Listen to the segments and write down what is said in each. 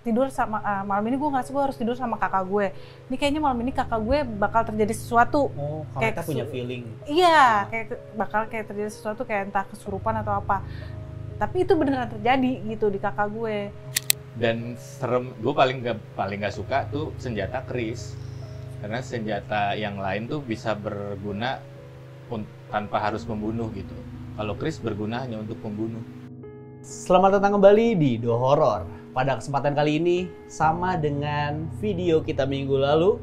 tidur sama malam ini gue ngerasa gue harus tidur sama kakak gue. Ini kayaknya malam ini kakak gue bakal terjadi sesuatu. Oh, kayak punya feeling. Iya, kayak bakal kayak terjadi sesuatu kayak entah kesurupan atau apa. Tapi itu beneran terjadi gitu di kakak gue. Dan serem, gue paling nggak suka tuh senjata keris. Karena senjata yang lain tuh bisa berguna tanpa harus membunuh gitu. Kalau keris berguna hanya untuk membunuh. Selamat datang kembali di Do Horror. Pada kesempatan kali ini, sama dengan video kita minggu lalu,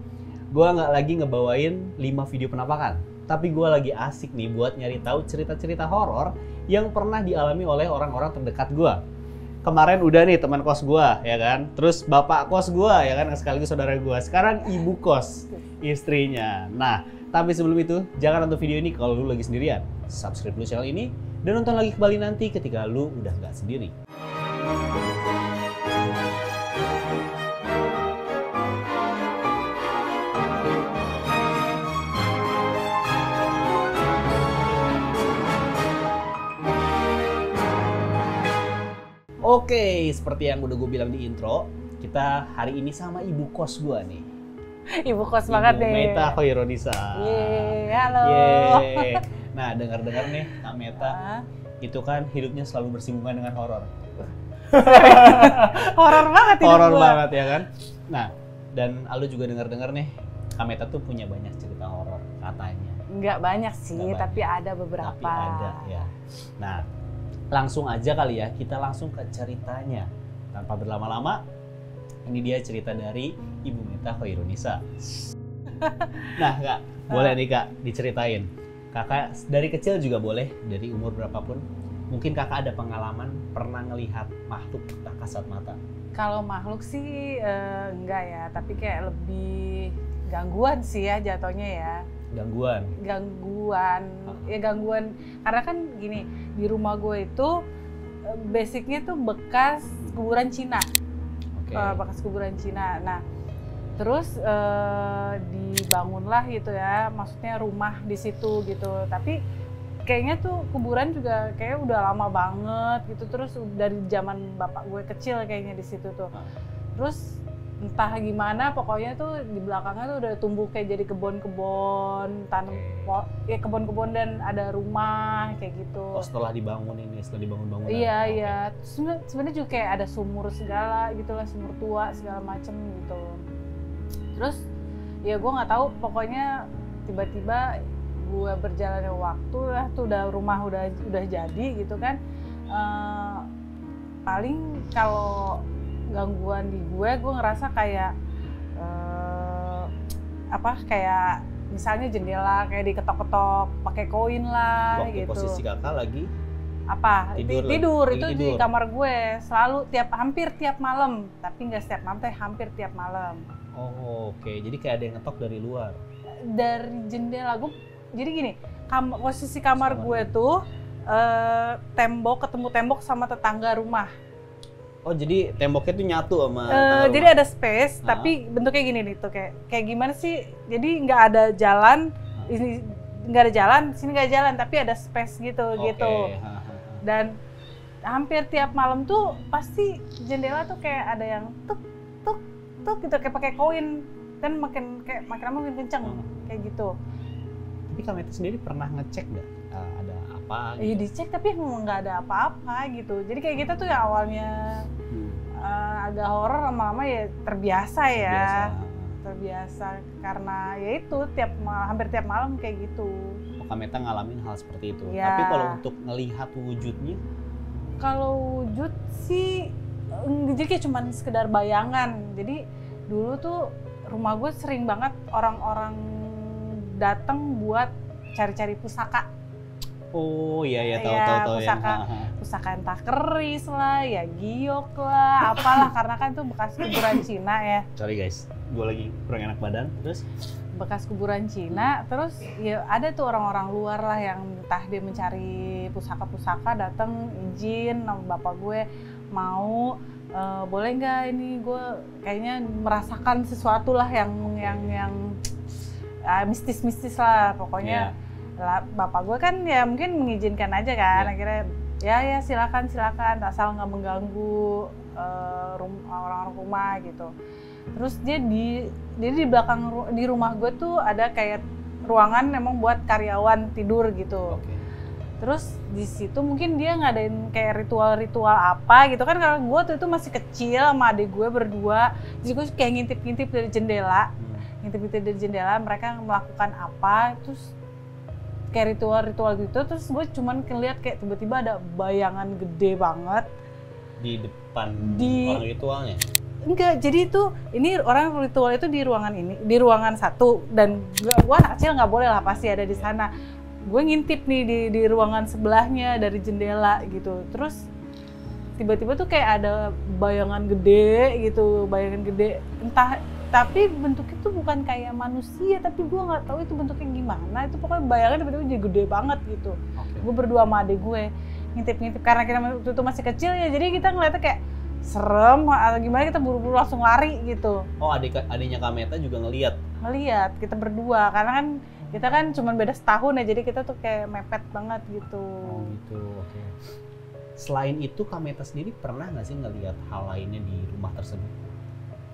gue nggak lagi ngebawain 5 video penampakan. Tapi gue lagi asik nih buat nyari tahu cerita-cerita horor yang pernah dialami oleh orang-orang terdekat gue. Kemarin udah nih teman kos gue, ya kan? Terus bapak kos gue, ya kan? Sekaligus saudara gue. Sekarang ibu kos, istrinya. Nah, tapi sebelum itu, jangan nonton video ini kalau lu lagi sendirian. Subscribe dulu channel ini, dan nonton lagi kembali nanti ketika lu udah nggak sendiri. Oke, seperti yang udah gue bilang di intro, kita hari ini sama ibu kos gue nih. Ibu kos banget deh. Meta Khoironisa. Yeay, halo. Yeay. Nah, dengar-dengar nih, Kak Meta, itu kan hidupnya selalu bersinggungan dengan horor. Horor banget hidup Horor gua. banget ya kan? Nah, dan Aldo juga dengar-dengar nih, Kak Meta tuh punya banyak cerita horor katanya. Nggak banyak sih, Nggak banyak. tapi ada beberapa. Tapi ada ya. Nah, langsung aja kali ya, kita langsung ke ceritanya. Tanpa berlama-lama, ini dia cerita dari Ibu Meta Khoironisa. Nah, Kak, boleh nih Kak diceritain. Kakak dari kecil juga boleh, dari umur berapapun. Mungkin Kakak ada pengalaman pernah ngelihat makhluk tak kasat mata. Kalau makhluk sih enggak ya, tapi kayak lebih gangguan sih ya jatuhnya ya. Gangguan. Ya gangguan, karena kan gini, di rumah gue itu basicnya tuh bekas kuburan Cina. Oke. Bekas kuburan Cina. Nah, terus dibangunlah gitu ya, maksudnya rumah di situ gitu. Tapi kayaknya tuh kuburan juga kayak udah lama banget gitu, terus dari zaman bapak gue kecil kayaknya di situ tuh. Terus entah gimana, pokoknya tuh di belakangnya tuh udah tumbuh kayak jadi kebun-kebun, tanam ya kebun-kebun dan ada rumah kayak gitu. Oh, setelah dibangun ini, setelah dibangun-bangunan. Iya, Oke. iya. Sebenarnya juga kayak ada sumur segala gitu lah, sumur tua segala macem gitu. Terus ya gue nggak tahu, pokoknya tiba-tiba gue berjalannya waktu lah tuh rumah udah jadi gitu kan. Paling kalau gangguan di gue ngerasa kayak kayak misalnya jendela kayak diketok-ketok pakai koin lah. Waktu gitu. posisi Kakak lagi Tidur itu di tidur. kamar gue selalu hampir tiap malam, tapi nggak setiap malam, tapi hampir tiap malam. Oh, oke. Jadi kayak ada yang ngetok dari luar. Dari jendela gue, jadi gini, posisi kamar gue tuh tembok ketemu tembok sama tetangga rumah. Oh, jadi temboknya tuh nyatu sama tetangga Jadi rumah? ada space, tapi bentuknya gini nih tuh kayak gimana sih? Jadi nggak ada jalan, ini nggak ada jalan, sini nggak ada jalan, tapi ada space gitu. Dan hampir tiap malam tuh pasti jendela tuh kayak ada yang tuk tuk tuk gitu, kayak pakai koin, dan makin lama makin kenceng kayak gitu. Tapi Kak Meta sendiri pernah ngecek nggak ada apa? Iya Gitu? dicek, tapi memang nggak ada apa-apa gitu. Jadi kayak kita tuh ya awalnya agak horor, lama-lama ya terbiasa ya. Terbiasa karena ya itu hampir tiap malam kayak gitu. Kak Meta ngalamin hal seperti itu. Ya. Tapi kalau untuk ngelihat wujudnya, Kalau wujud sih, jadi kayak cuman sekedar bayangan. Jadi dulu tuh rumah gue sering banget orang-orang datang buat cari-cari pusaka. oh iya tahu Iya, yang pusaka entah keris lah, ya giok lah, apalah, karena kan itu bekas kuburan Cina ya. Sorry guys, gue lagi kurang enak badan. Terus Bekas kuburan Cina, terus ya ada tuh orang-orang luar lah yang entah dia mencari pusaka-pusaka, datang izin sama bapak gue, mau boleh nggak ini gue kayaknya merasakan sesuatu lah yang mistis-mistis lah pokoknya. Lah, bapak gue kan ya mungkin mengizinkan aja kan, akhirnya ya silakan asal nggak mengganggu orang-orang rumah gitu. Terus dia di belakang di rumah gue tuh ada kayak ruangan emang buat karyawan tidur gitu. Oke. Terus di situ mungkin dia ngadain kayak ritual-ritual apa gitu kan, kalau gue tuh itu masih kecil sama adik gue berdua, jadi gue kayak ngintip-ngintip dari jendela, mereka melakukan apa, terus kayak ritual-ritual gitu, terus gue cuman ngeliat kayak tiba-tiba ada bayangan gede banget Di depan orang ritualnya? Enggak, jadi itu ini orang ritual itu di ruangan ini, di ruangan satu, dan gue anak kecil nggak boleh lah pasti ada di sana. Gue ngintip nih di ruangan sebelahnya dari jendela gitu, terus tiba-tiba tuh kayak ada bayangan gede gitu, entah, tapi bentuknya tuh bukan kayak manusia, tapi gue nggak tahu itu bentuknya gimana, itu pokoknya bayangan tiba-tiba jadi gede banget gitu. Gue berdua sama adik gue ngintip-ngintip, karena kita waktu itu masih kecil ya, jadi kita ngeliatnya kayak serem atau gimana, kita buru-buru langsung lari gitu. Oh, adiknya Kameta juga ngelihat Kita berdua, karena kan kita kan cuma beda setahun ya, jadi kita tuh kayak mepet banget gitu. Oh gitu, oke. Selain itu Kameta sendiri pernah nggak sih ngelihat hal lainnya di rumah tersebut?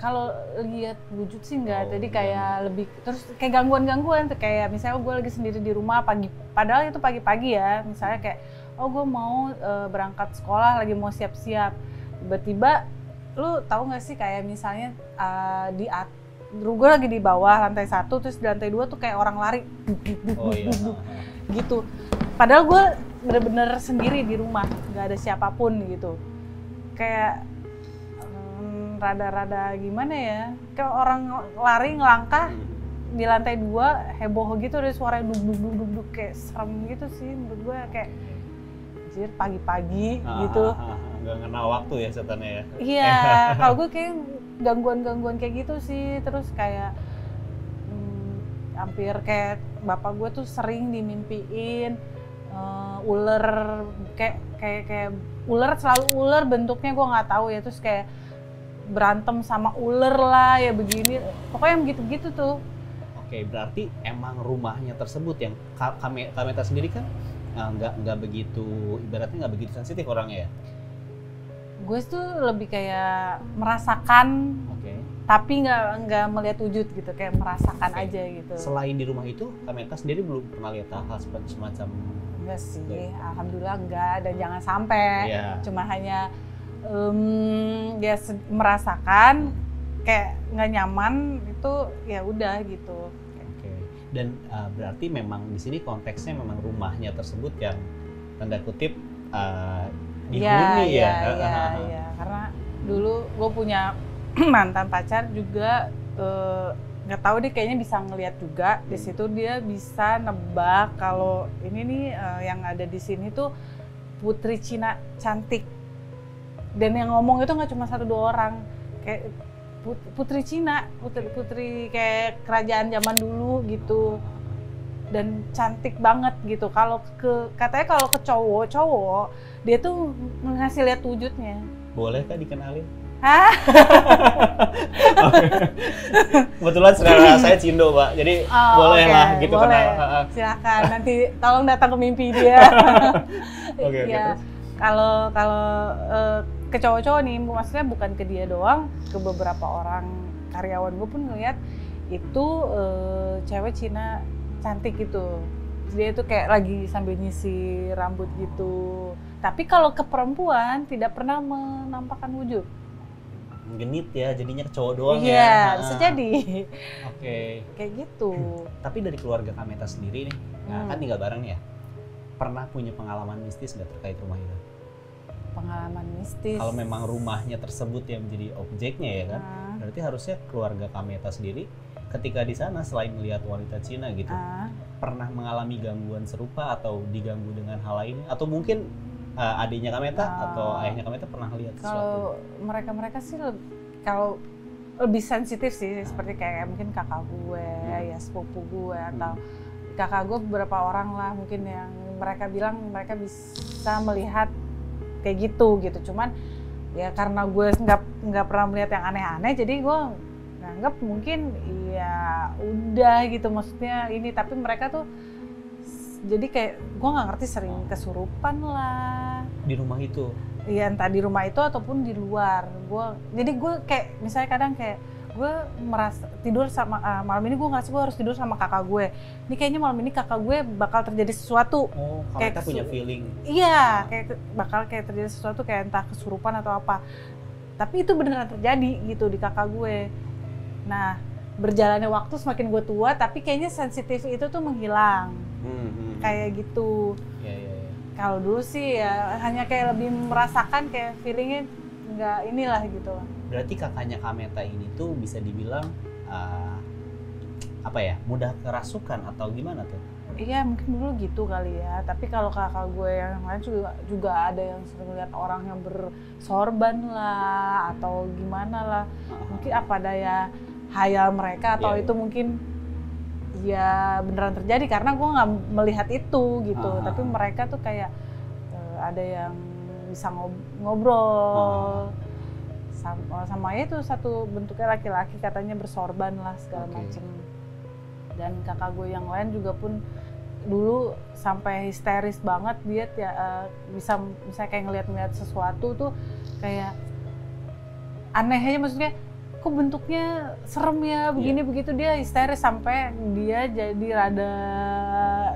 Kalau lihat wujud sih enggak, jadi kayak lebih terus kayak gangguan-gangguan tuh, kayak misalnya gue lagi sendiri di rumah pagi, padahal itu pagi-pagi ya, misalnya kayak gue mau berangkat sekolah, lagi mau siap-siap, tiba-tiba lu tahu nggak sih kayak misalnya gue lagi di bawah lantai 1, terus di lantai 2 tuh kayak orang lari gitu, padahal gue bener-bener sendiri di rumah, nggak ada siapapun gitu, kayak rada-rada gimana ya, kayak orang lari ngelangkah di lantai 2 heboh gitu, ada suara duk kayak serem gitu sih menurut gue, kayak anjir pagi-pagi gitu. Nggak kenal waktu ya setannya ya? Iya, kalau gue kayak gangguan-gangguan kayak gitu sih, terus kayak hampir kayak bapak gue tuh sering dimimpiin ular, kayak ular, selalu ular bentuknya, gue nggak tahu ya, terus kayak berantem sama ular lah ya, begini pokoknya gitu-gitu tuh. Oke, berarti emang rumahnya tersebut yang Kameta sendiri kan nggak begitu, ibaratnya nggak begitu sensitif orangnya ya? Gue tuh lebih kayak merasakan, tapi nggak melihat wujud gitu, kayak merasakan aja gitu. Selain di rumah itu, Kameta sendiri belum pernah lihat hal seperti semacam? Enggak sih, alhamdulillah enggak, dan jangan sampai. Cuma hanya dia merasakan kayak nggak nyaman, itu ya udah gitu. Oke. Dan berarti memang di sini konteksnya memang rumahnya tersebut yang tanda kutip dihuni ya? Iya, karena dulu gue punya mantan pacar juga, nggak tahu deh, kayaknya bisa ngelihat juga di situ, dia bisa nebak kalau ini nih yang ada di sini tuh putri Cina cantik, dan yang ngomong itu nggak cuma 1-2 orang, kayak putri Cina, putri kayak kerajaan zaman dulu gitu, dan cantik banget gitu. Katanya kalau ke cowok dia tuh ngasih lihat wujudnya. Boleh kah dikenalin? Hah? Kebetulan saudara saya Cindo, Pak. Jadi boleh lah gitu, boleh. kenal. Silakan, nanti tolong datang ke mimpi dia. Oke, ya. Kalau ke cowok-cowok nih, maksudnya bukan ke dia doang, ke beberapa orang karyawan gue pun ngeliat itu cewek Cina cantik gitu. Dia itu kayak lagi sambil nyisir rambut gitu. Tapi kalau ke perempuan tidak pernah menampakkan wujud. Genit ya, jadinya ke cowok doang ya? Iya, bisa jadi. Oke. Kayak gitu. Tapi dari keluarga Kameta sendiri nih, kan tinggal bareng nih ya, pernah punya pengalaman mistis nggak terkait rumah itu? Pengalaman mistis? Kalau memang rumahnya tersebut yang menjadi objeknya ya kan, berarti harusnya keluarga Kameta sendiri ketika di sana selain melihat wanita Cina gitu, pernah mengalami gangguan serupa atau diganggu dengan hal lain, atau mungkin adiknya Kameta atau ayahnya Kameta pernah lihat sesuatu? Kalau mereka sih kalau lebih sensitif sih, seperti kayak mungkin kakak gue, ya sepupu gue, atau kakak gue beberapa orang lah mungkin yang mereka bilang mereka bisa melihat kayak gitu. Cuman ya karena gue nggak pernah melihat yang aneh-aneh, jadi gue nganggap mungkin ya udah gitu, maksudnya ini, tapi mereka tuh jadi kayak gue nggak ngerti, sering kesurupan lah di rumah itu. ya entah di rumah itu ataupun di luar. Jadi gue kayak misalnya kadang kayak gue merasa tidur sama malam ini gue ngerasa gue harus tidur sama kakak gue. Ini kayaknya malam ini kakak gue bakal terjadi sesuatu. Oh, Kayak kita punya feeling. Iya, bakal kayak terjadi sesuatu kayak entah kesurupan atau apa. Tapi itu beneran terjadi gitu di kakak gue. Nah, berjalannya waktu semakin gue tua, tapi kayaknya sensitif itu tuh menghilang. Kayak gitu. Iya. Kalau dulu sih ya hanya kayak lebih merasakan kayak feelingnya nggak inilah gitu. Berarti kakaknya Kameta ini tuh bisa dibilang apa ya, mudah kerasukan atau gimana tuh? Iya mungkin dulu gitu kali ya. Tapi kalau kakak gue yang lain juga ada yang sering lihat orang yang bersorban lah atau gimana lah. Mungkin apa daya hayal mereka atau itu mungkin ya beneran terjadi karena gue nggak melihat itu gitu. Tapi mereka tuh kayak ada yang bisa ngobrol sama itu satu bentuknya laki-laki katanya bersorban lah segala macem. Dan kakak gue yang lain juga pun dulu sampai histeris banget dia bisa kayak ngeliat sesuatu tuh kayak aneh aja, maksudnya kok bentuknya serem ya begini begitu, dia histeris sampai dia jadi rada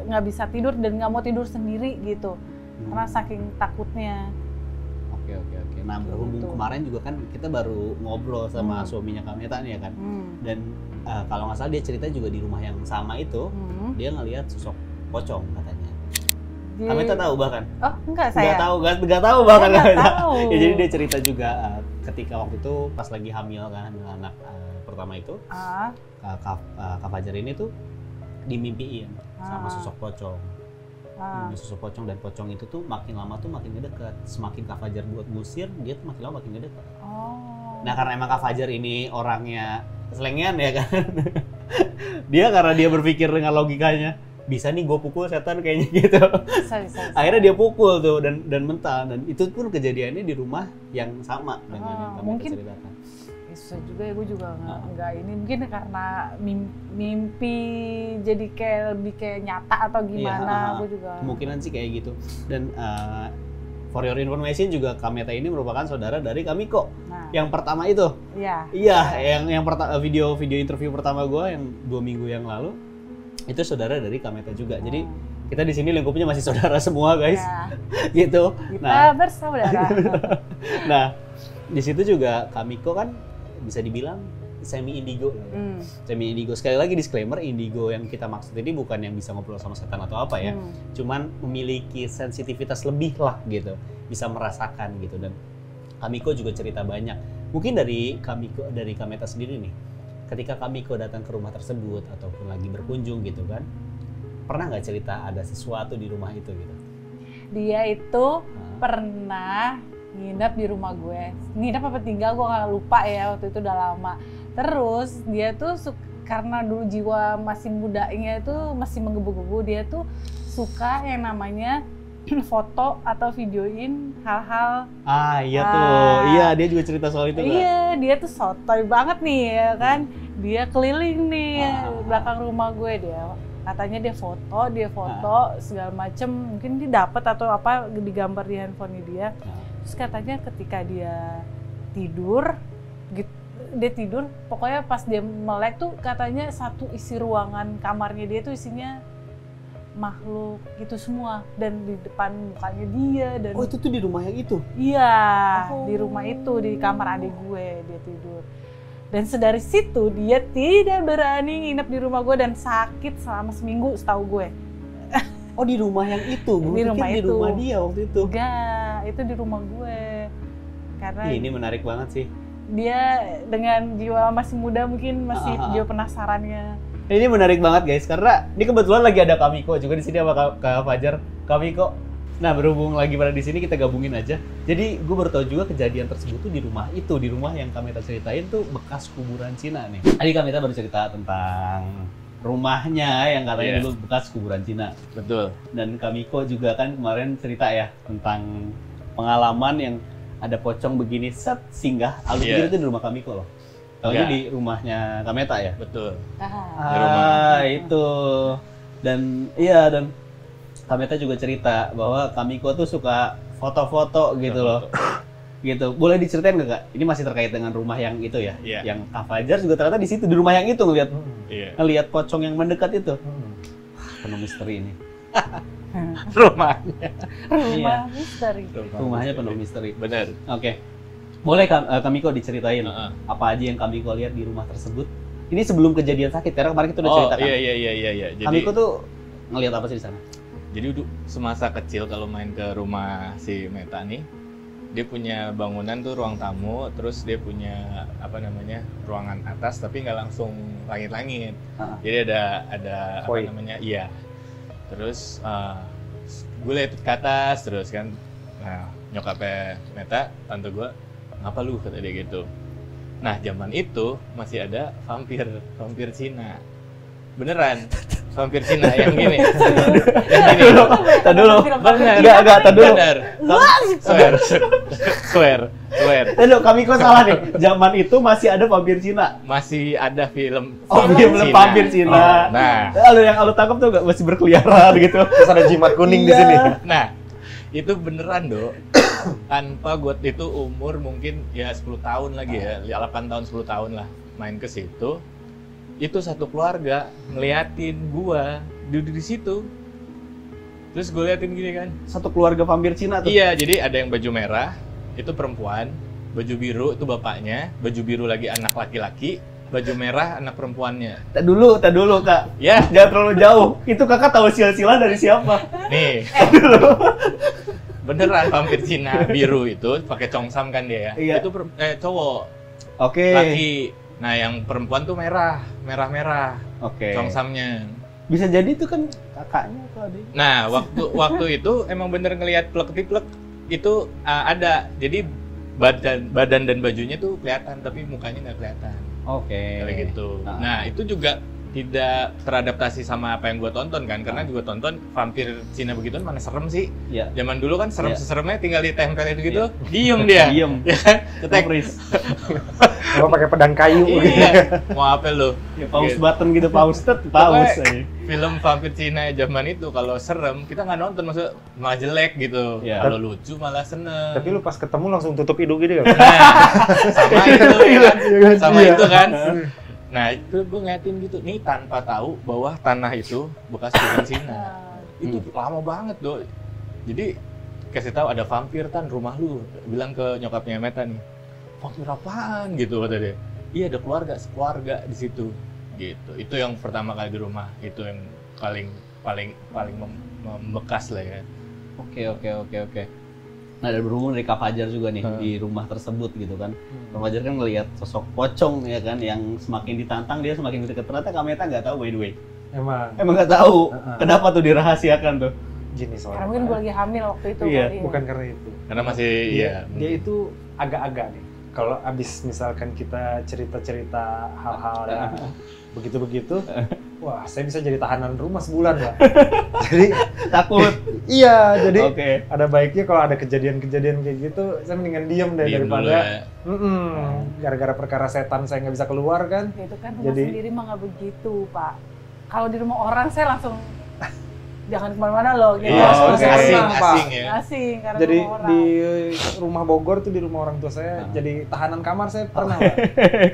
nggak bisa tidur dan nggak mau tidur sendiri gitu karena saking takutnya. Oke. Nah berhubung kemarin juga kan kita baru ngobrol sama suaminya Kameta nih ya kan, dan kalau nggak salah dia cerita juga di rumah yang sama itu dia ngelihat sosok pocong katanya. Kameta tahu bahkan? Oh enggak, saya nggak tahu bahkan Kameta. Tahu. Ya jadi dia cerita juga ketika waktu itu pas lagi hamil anak pertama itu, Kak Fajar ini tuh dimimpiin sama sosok pocong. Sosok pocong, dan pocong itu tuh makin lama tuh makin ngedekat. Semakin Kak Fajar buat ngusir, dia tuh makin lama makin ngedekat. Nah karena emang Kak Fajar ini orangnya selengean ya kan. Karena dia berpikir dengan logikanya, bisa nih gue pukul setan kayaknya gitu. Bisa. Akhirnya dia pukul tuh dan mental, dan itu pun kejadiannya di rumah yang sama dengan yang Kameta ceritakan. Susah juga ya, gue juga nggak ini, mungkin karena mimpi jadi kayak lebih kayak nyata atau gimana. Gue juga kemungkinan sih kayak gitu. Dan for your information juga Kameta ini merupakan saudara dari Kamiko. Yang pertama itu. Iya, yang video interview pertama gue yang 2 minggu yang lalu itu saudara dari Kameta juga. Jadi kita di sini lingkupnya masih saudara semua guys. Gitu. Kita bersaudara. Nah, di situ juga Kamiko kan bisa dibilang semi indigo. Semi indigo. Sekali lagi disclaimer, indigo yang kita maksud ini bukan yang bisa ngobrol sama setan atau apa ya. Cuman memiliki sensitivitas lebih lah gitu. Bisa merasakan gitu. Dan Kamiko juga cerita banyak. Mungkin dari Kameta sendiri nih. Ketika Kamiko datang ke rumah tersebut ataupun lagi berkunjung gitu kan. Pernah nggak cerita ada sesuatu di rumah itu gitu? Dia itu pernah nginep di rumah gue. Nginep apa tinggal gue nggak lupa ya, waktu itu udah lama. Terus dia tuh karena dulu jiwa masih mudanya itu masih menggebu-gebu, dia tuh suka yang namanya foto atau videoin hal-hal. Iya tuh. Iya, dia juga cerita soal itu kan. Iya, dia tuh sotoy banget nih ya kan. Dia keliling nih belakang rumah gue, katanya dia foto segala macem, mungkin dia dapat atau apa digambar di handphone dia. Terus katanya ketika dia tidur, pokoknya pas dia melek tuh katanya satu isi ruangan kamarnya dia tuh isinya makhluk gitu semua, dan di depan mukanya dia. Dan itu tuh di rumah yang itu? Iya, di rumah itu, di kamar adik gue dia tidur. Dan sedari situ dia tidak berani nginep di rumah gue dan sakit selama seminggu setahu gue. Di rumah yang itu? Di rumah itu. Di rumah dia waktu itu? Enggak, itu di rumah gue. Karena ini menarik banget sih. Dia dengan jiwa masih muda mungkin masih jiwa penasarannya. Ini menarik banget guys, karena ini kebetulan lagi ada Kamiko juga di sini sama Kak Fajar. Kamiko. Nah, berhubung lagi pada di sini kita gabungin aja. Jadi gue baru tahu juga kejadian tersebut tuh di rumah itu, di rumah yang Kameta ceritain tuh bekas kuburan Cina nih. Tadi Kameta baru cerita tentang rumahnya yang katanya dulu bekas kuburan Cina. Betul. Dan Kamiko juga kan kemarin cerita ya tentang pengalaman yang ada pocong begini singgah. Aku pikir itu di rumah Kamiko loh. Kalau di rumahnya Kameta ya? Betul. Itu. Dan Kameta juga cerita bahwa Kamiko tuh suka foto-foto gitu loh. Gitu. Boleh diceritain nggak Kak? Ini masih terkait dengan rumah yang itu ya? Iya. Yang Kak Fajar juga ternyata di situ, di rumah yang itu ngelihat Iya. ngelihat pocong yang mendekat itu. Penuh misteri ini. Rumahnya. Rumah misteri. Rumahnya penuh misteri. Bener. Oke. Boleh Kamiko diceritain Heeh. apa aja yang Kamiko lihat di rumah tersebut? Ini sebelum kejadian sakit, karena kemarin kita udah Oh ceritakan. iya. Jadi Kamiko tuh ngelihat apa sih di sana? Jadi semasa kecil kalau main ke rumah si Meta nih, dia punya bangunan tuh ruang tamu, terus dia punya apa namanya ruangan atas tapi nggak langsung langit-langit. Jadi ada apa namanya, iya. Terus gue lihat ke atas terus kan, nah nyokapnya Meta, tante gue, ngapa lu, kata dia gitu. Nah zaman itu masih ada vampir Cina, beneran. Vampir Cina yang gini. Yang gini. Tadi dulu. Bener. Enggak, tadi dulu. Bener. Swear. Tadi dulu, Kamiko salah nih. Zaman itu masih ada vampir Cina. Masih ada film Film vampir Cina. Nah, Lalu yang lu tangkap tuh nggak masih berkeliaran gitu. Terus ada jimat kuning di Iya. sini. nah itu beneran Dok. Tanpa gue itu umur mungkin ya 10 tahun lagi ya, 8 tahun 10 tahun lah main ke situ. Itu satu keluarga ngeliatin gua duduk di situ. Terus gue liatin gini kan. Satu keluarga vampir Cina tuh. Iya, jadi ada yang baju merah, itu perempuan, baju biru itu bapaknya, baju biru lagi anak laki-laki, baju merah anak perempuannya. Tak dulu Kak. Ya, Jangan terlalu jauh. Itu Kakak tahu silsilah dari siapa? nih. Beneran vampir Cina biru itu pakai congsam kan dia ya. Iya. Itu cowok, Oke. laki. Nah, yang perempuan tuh merah Oke. congsamnya. Bisa jadi itu kan kakaknya atau adik. Nah, waktu itu emang bener ngelihat plek-plek itu ada. Jadi badan dan bajunya tuh kelihatan tapi mukanya nggak kelihatan. Oke. Kayak gitu. Nah. Nah, itu juga tidak teradaptasi sama apa yang gue tonton kan, karena juga tonton vampir Cina begitu mana serem sih. Iya. Zaman dulu kan serem Iya. seseremnya tinggal ditempelin gitu, diem dia. Diem. Ya kan? Cetek. Gua pakai pedang kayu gitu. Iya. Mau apa lu? Ya, pause Gitu. button gitu, pause Pokoknya aja. Film vampir Cina zaman itu kalau serem kita nggak nonton, maksudnya malah jelek gitu. Iya. Kalau lucu malah seneng. Tapi lu pas ketemu langsung tutup hidung gitu kan? Nah, sama itu ya kan? Sama Iya. itu kan. Nah itu gue ngeliatin gitu, nih tanpa tahu bahwa tanah itu bekas film Cina. Itu lama banget Dok. Jadi kasih tahu ada vampir Tan rumah lu, bilang ke nyokapnya Meta nih, vampir apaan gitu kata dia. Iya ada sekeluarga di situ gitu. Itu yang pertama kali di rumah, itu yang paling membekas lah ya. Oke. Nah, ada berhubung dari Kak Fajar juga nih di rumah tersebut gitu kan. Kak Fajar kan ngelihat sosok pocong ya kan, yang semakin ditantang dia semakin dekat. Ternyata Kak Meta nggak tahu by the way. Emang nggak tahu. Kenapa tuh dirahasiakan tuh? Gini Karena soalnya. mungkin gue lagi hamil waktu itu. Iya. kali ya. Bukan karena itu. Karena masih Dia itu agak-agak nih. Kalau abis misalkan kita cerita-cerita hal-hal yang begitu-begitu, wah saya bisa jadi tahanan rumah sebulan lah. Jadi Takut. iya, jadi Oke. ada baiknya kalau ada kejadian-kejadian kayak gitu, saya mendingan diem deh diem dulu daripada ya. gara-gara perkara setan saya nggak bisa keluar kan. Itu kan rumah Jadi- sendiri mah nggak begitu, Pak. Kalau di rumah orang saya langsung jangan kemana-mana loh. Gitu. Iya, soalnya saya asing, senang, Pak. asing ya. Asing karena Jadi rumah orang. di rumah Bogor tuh, di rumah orang tua saya, jadi tahanan kamar saya pernah Pak.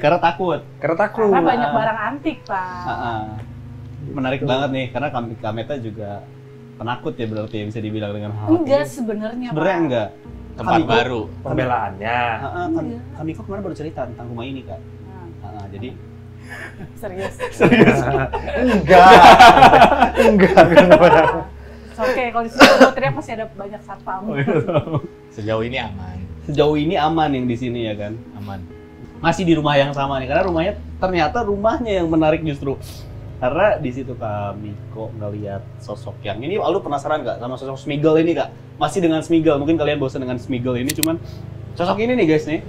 Karena takut. Karena takut. Karena banyak barang antik, Pak. Menarik banget nih, karena Kak Meta juga penakut ya berarti ya, bisa dibilang dengan hal Enggak ini. sebenarnya, Sebenarnya Pak. enggak. Tempat Kamiko- baru. Pembelaannya. Iya. Kamiko kemarin baru cerita tentang rumah ini Kak. Nah, Jadi serius. Enggak. Oke, kalau di sini gue teriak masih ada banyak satpam. Sejauh ini aman. sejauh ini aman yang di sini ya kan. Aman. Masih di rumah yang sama nih, karena rumahnya ternyata rumahnya yang menarik justru. Karena di situ Kamiko ngelihat sosok yang ini, lu penasaran nggak sama sosok Smiggle ini Kak? Masih dengan Smiggle, mungkin kalian bosan dengan Smiggle ini, cuman sosok ini nih guys nih.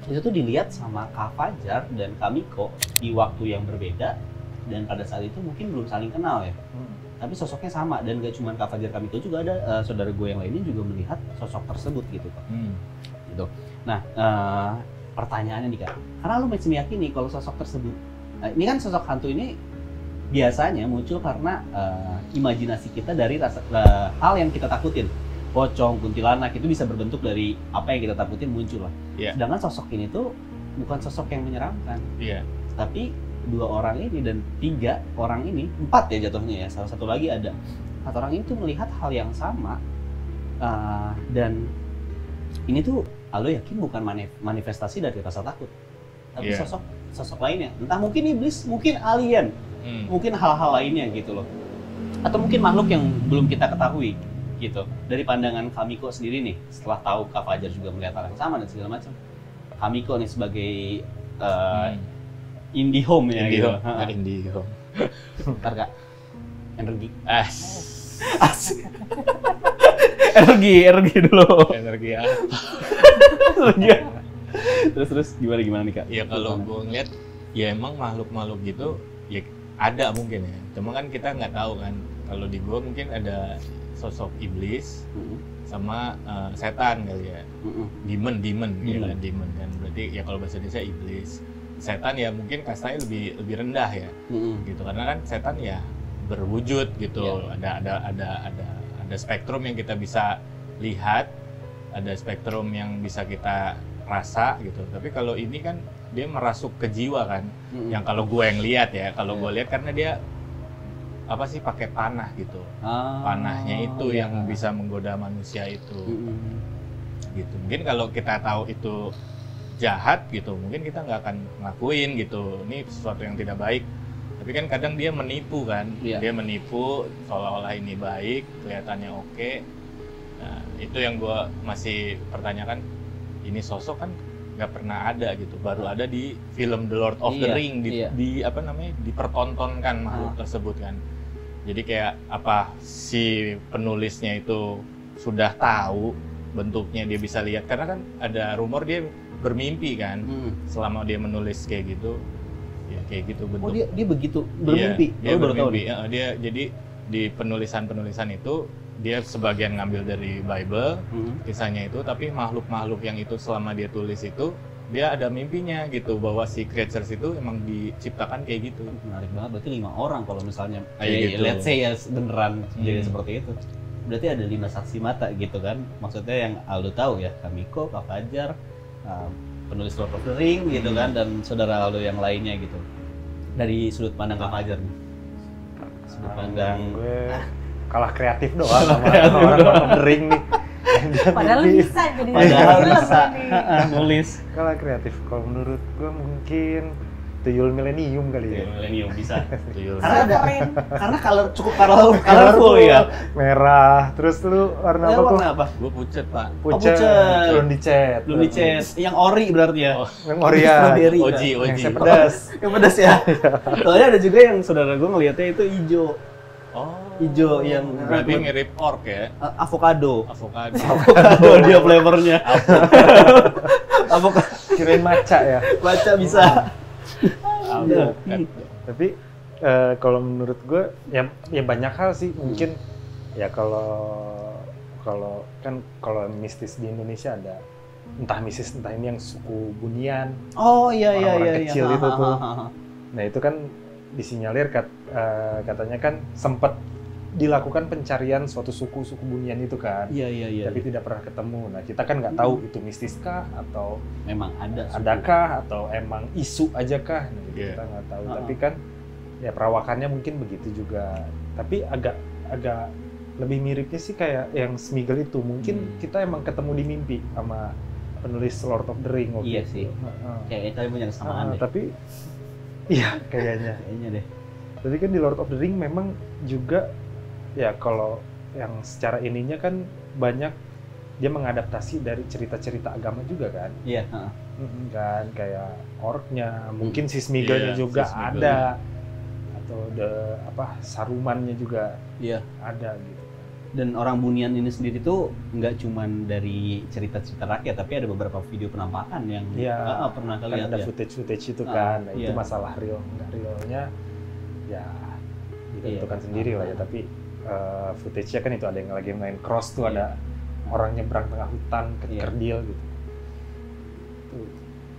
Itu tuh dilihat sama Kak Fajar dan Kamiko di waktu yang berbeda, dan pada saat itu mungkin belum saling kenal ya. Tapi sosoknya sama, dan gak cuma Kak Fajar Kamiko, juga ada saudara gue yang lainnya juga melihat sosok tersebut gitu Kak. Gitu. Nah, pertanyaannya nih Kak, karena lu masih meyakini kalau sosok tersebut, ini kan sosok hantu ini biasanya muncul karena imajinasi kita dari hal yang kita takutin. pocong, kuntilanak itu bisa berbentuk dari apa yang kita takutin muncul lah. Iya. Sedangkan sosok ini tuh bukan sosok yang menyeramkan, Iya. tapi 2 orang ini dan 3 orang ini, 4 ya jatuhnya ya, salah satu lagi ada 4 orang ini tuh melihat hal yang sama. Dan ini tuh Aldo yakin bukan manifestasi dari rasa takut, tapi Iya. sosok lainnya, entah mungkin iblis, mungkin alien, mungkin hal-hal lainnya gitu loh, atau mungkin makhluk yang belum kita ketahui gitu. Dari pandangan Kamiko sendiri nih, setelah tahu Kak Fajar juga melihat hal yang sama dan segala macam, Kamiko nih sebagai indie home ya gitu. Indie home. Ntar Kak, energi Asik. energi dulu. Energi ya. Terus gimana nih Kak? Ya kalau gue ngeliat, ya emang makhluk-makhluk gitu ya ada mungkin ya. Cuma kan kita nggak tahu kan. Kalau di gue mungkin ada sosok iblis sama setan kali ya. Demon gitu kan, demon kan. Berarti ya kalau bahasa Indonesia iblis. Setan ya mungkin kastanya lebih rendah ya. Gitu karena kan setan ya berwujud gitu. Ada spektrum yang kita bisa lihat, ada spektrum yang bisa kita rasa gitu. Tapi kalau ini kan dia merasuk ke jiwa kan. Yang kalau gue yang lihat ya, kalau gue lihat karena dia apa sih pakai panah gitu. Panahnya itu yang bisa menggoda manusia itu. Gitu. Mungkin kalau kita tahu itu jahat gitu, mungkin kita nggak akan ngelakuin gitu. Ini sesuatu yang tidak baik. Tapi kan kadang dia menipu kan. Dia menipu seolah-olah ini baik, kelihatannya oke. Nah, itu yang gue masih pertanyakan. Ini sosok kan nggak pernah ada gitu, baru ada di film The Lord of the Ring di apa namanya dipertontonkan makhluk tersebut kan. Jadi kayak apa si penulisnya itu sudah tahu bentuknya, dia bisa lihat karena kan ada rumor dia bermimpi kan selama dia menulis kayak gitu, ya kayak gitu bentuk. Oh dia begitu bermimpi? Dia bermimpi. Dia jadi di penulisan itu dia sebagian ngambil dari Bible kisahnya itu, tapi makhluk-makhluk yang itu selama dia tulis itu dia ada mimpinya gitu bahwa si creatures itu emang diciptakan kayak gitu. Menarik banget, berarti 5 orang kalau misalnya gitu. let's say ya beneran jadi seperti itu. Berarti ada 5 saksi mata gitu kan, maksudnya yang Aldo tahu ya, Kamiko, Kak Fajar, penulis Lord of the Ring gitu kan, dan saudara Aldo yang lainnya gitu. Dari sudut pandang Kak Fajar nih, sudut pandang gue kalah kreatif doang sama orang Lord of the Ring nih. Padahal bisa jadi padahal film bisa ini. nulis Kalah kreatif. Kalau menurut gue mungkin tuyul milenium kali ya. milenium bisa. Tuyul. Karena cukup colorful ya. Merah, terus lu warna apa tuh? Warna apa? Gue pucet pak. Pucet. pucet. Belum dicet. Belum dices. Yang ori berarti ya. Yang Oria. Strawberry. Oji. Yang pedas. Yang pedas ya. Soalnya ada juga yang saudara gue ngelihatnya itu hijau. Hijau yang berarti mirip orc ya. Avocado dia flavornya. Avocado. Kirain maca ya. Baca bisa. Tapi kalau menurut gue ya banyak hal sih mungkin ya kalau mistis di Indonesia ada entah mistis entah ini yang suku Bunian. Oh iya orang kecil itu tuh. Nah itu kan disinyalir katanya kan sempat dilakukan pencarian suatu suku Bunian itu kan. Iya. Tapi tidak pernah ketemu. Nah kita kan nggak tahu itu mistiskah atau memang adakah atau emang isu aja kah? Nah, kita nggak tahu. Tapi kan ya perawakannya mungkin begitu juga. Tapi agak lebih miripnya sih kayak yang Smeagol itu. Mungkin kita emang ketemu di mimpi sama penulis Lord of the Ring. Iya sih. Kayaknya punya kesamaan deh. Tapi iya kayaknya deh. Tapi kan di Lord of the Ring memang juga ya kalau yang secara ininya kan banyak dia mengadaptasi dari cerita-cerita agama juga kan. Iya. Kan kayak orknya, mungkin si Smeagolnya juga si Smeagol ada, atau Sarumannya juga ada gitu. Dan orang Bunian ini sendiri tuh nggak cuman dari cerita-cerita rakyat, tapi ada beberapa video penampakan yang pernah kan kalian ada footage itu kan. Nah, itu masalah real nggak realnya ya ditentukan sendiri lah ya. Tapi footage-nya kan itu ada yang lagi main cross tuh, ada orang nyebrang tengah hutan kerdil gitu.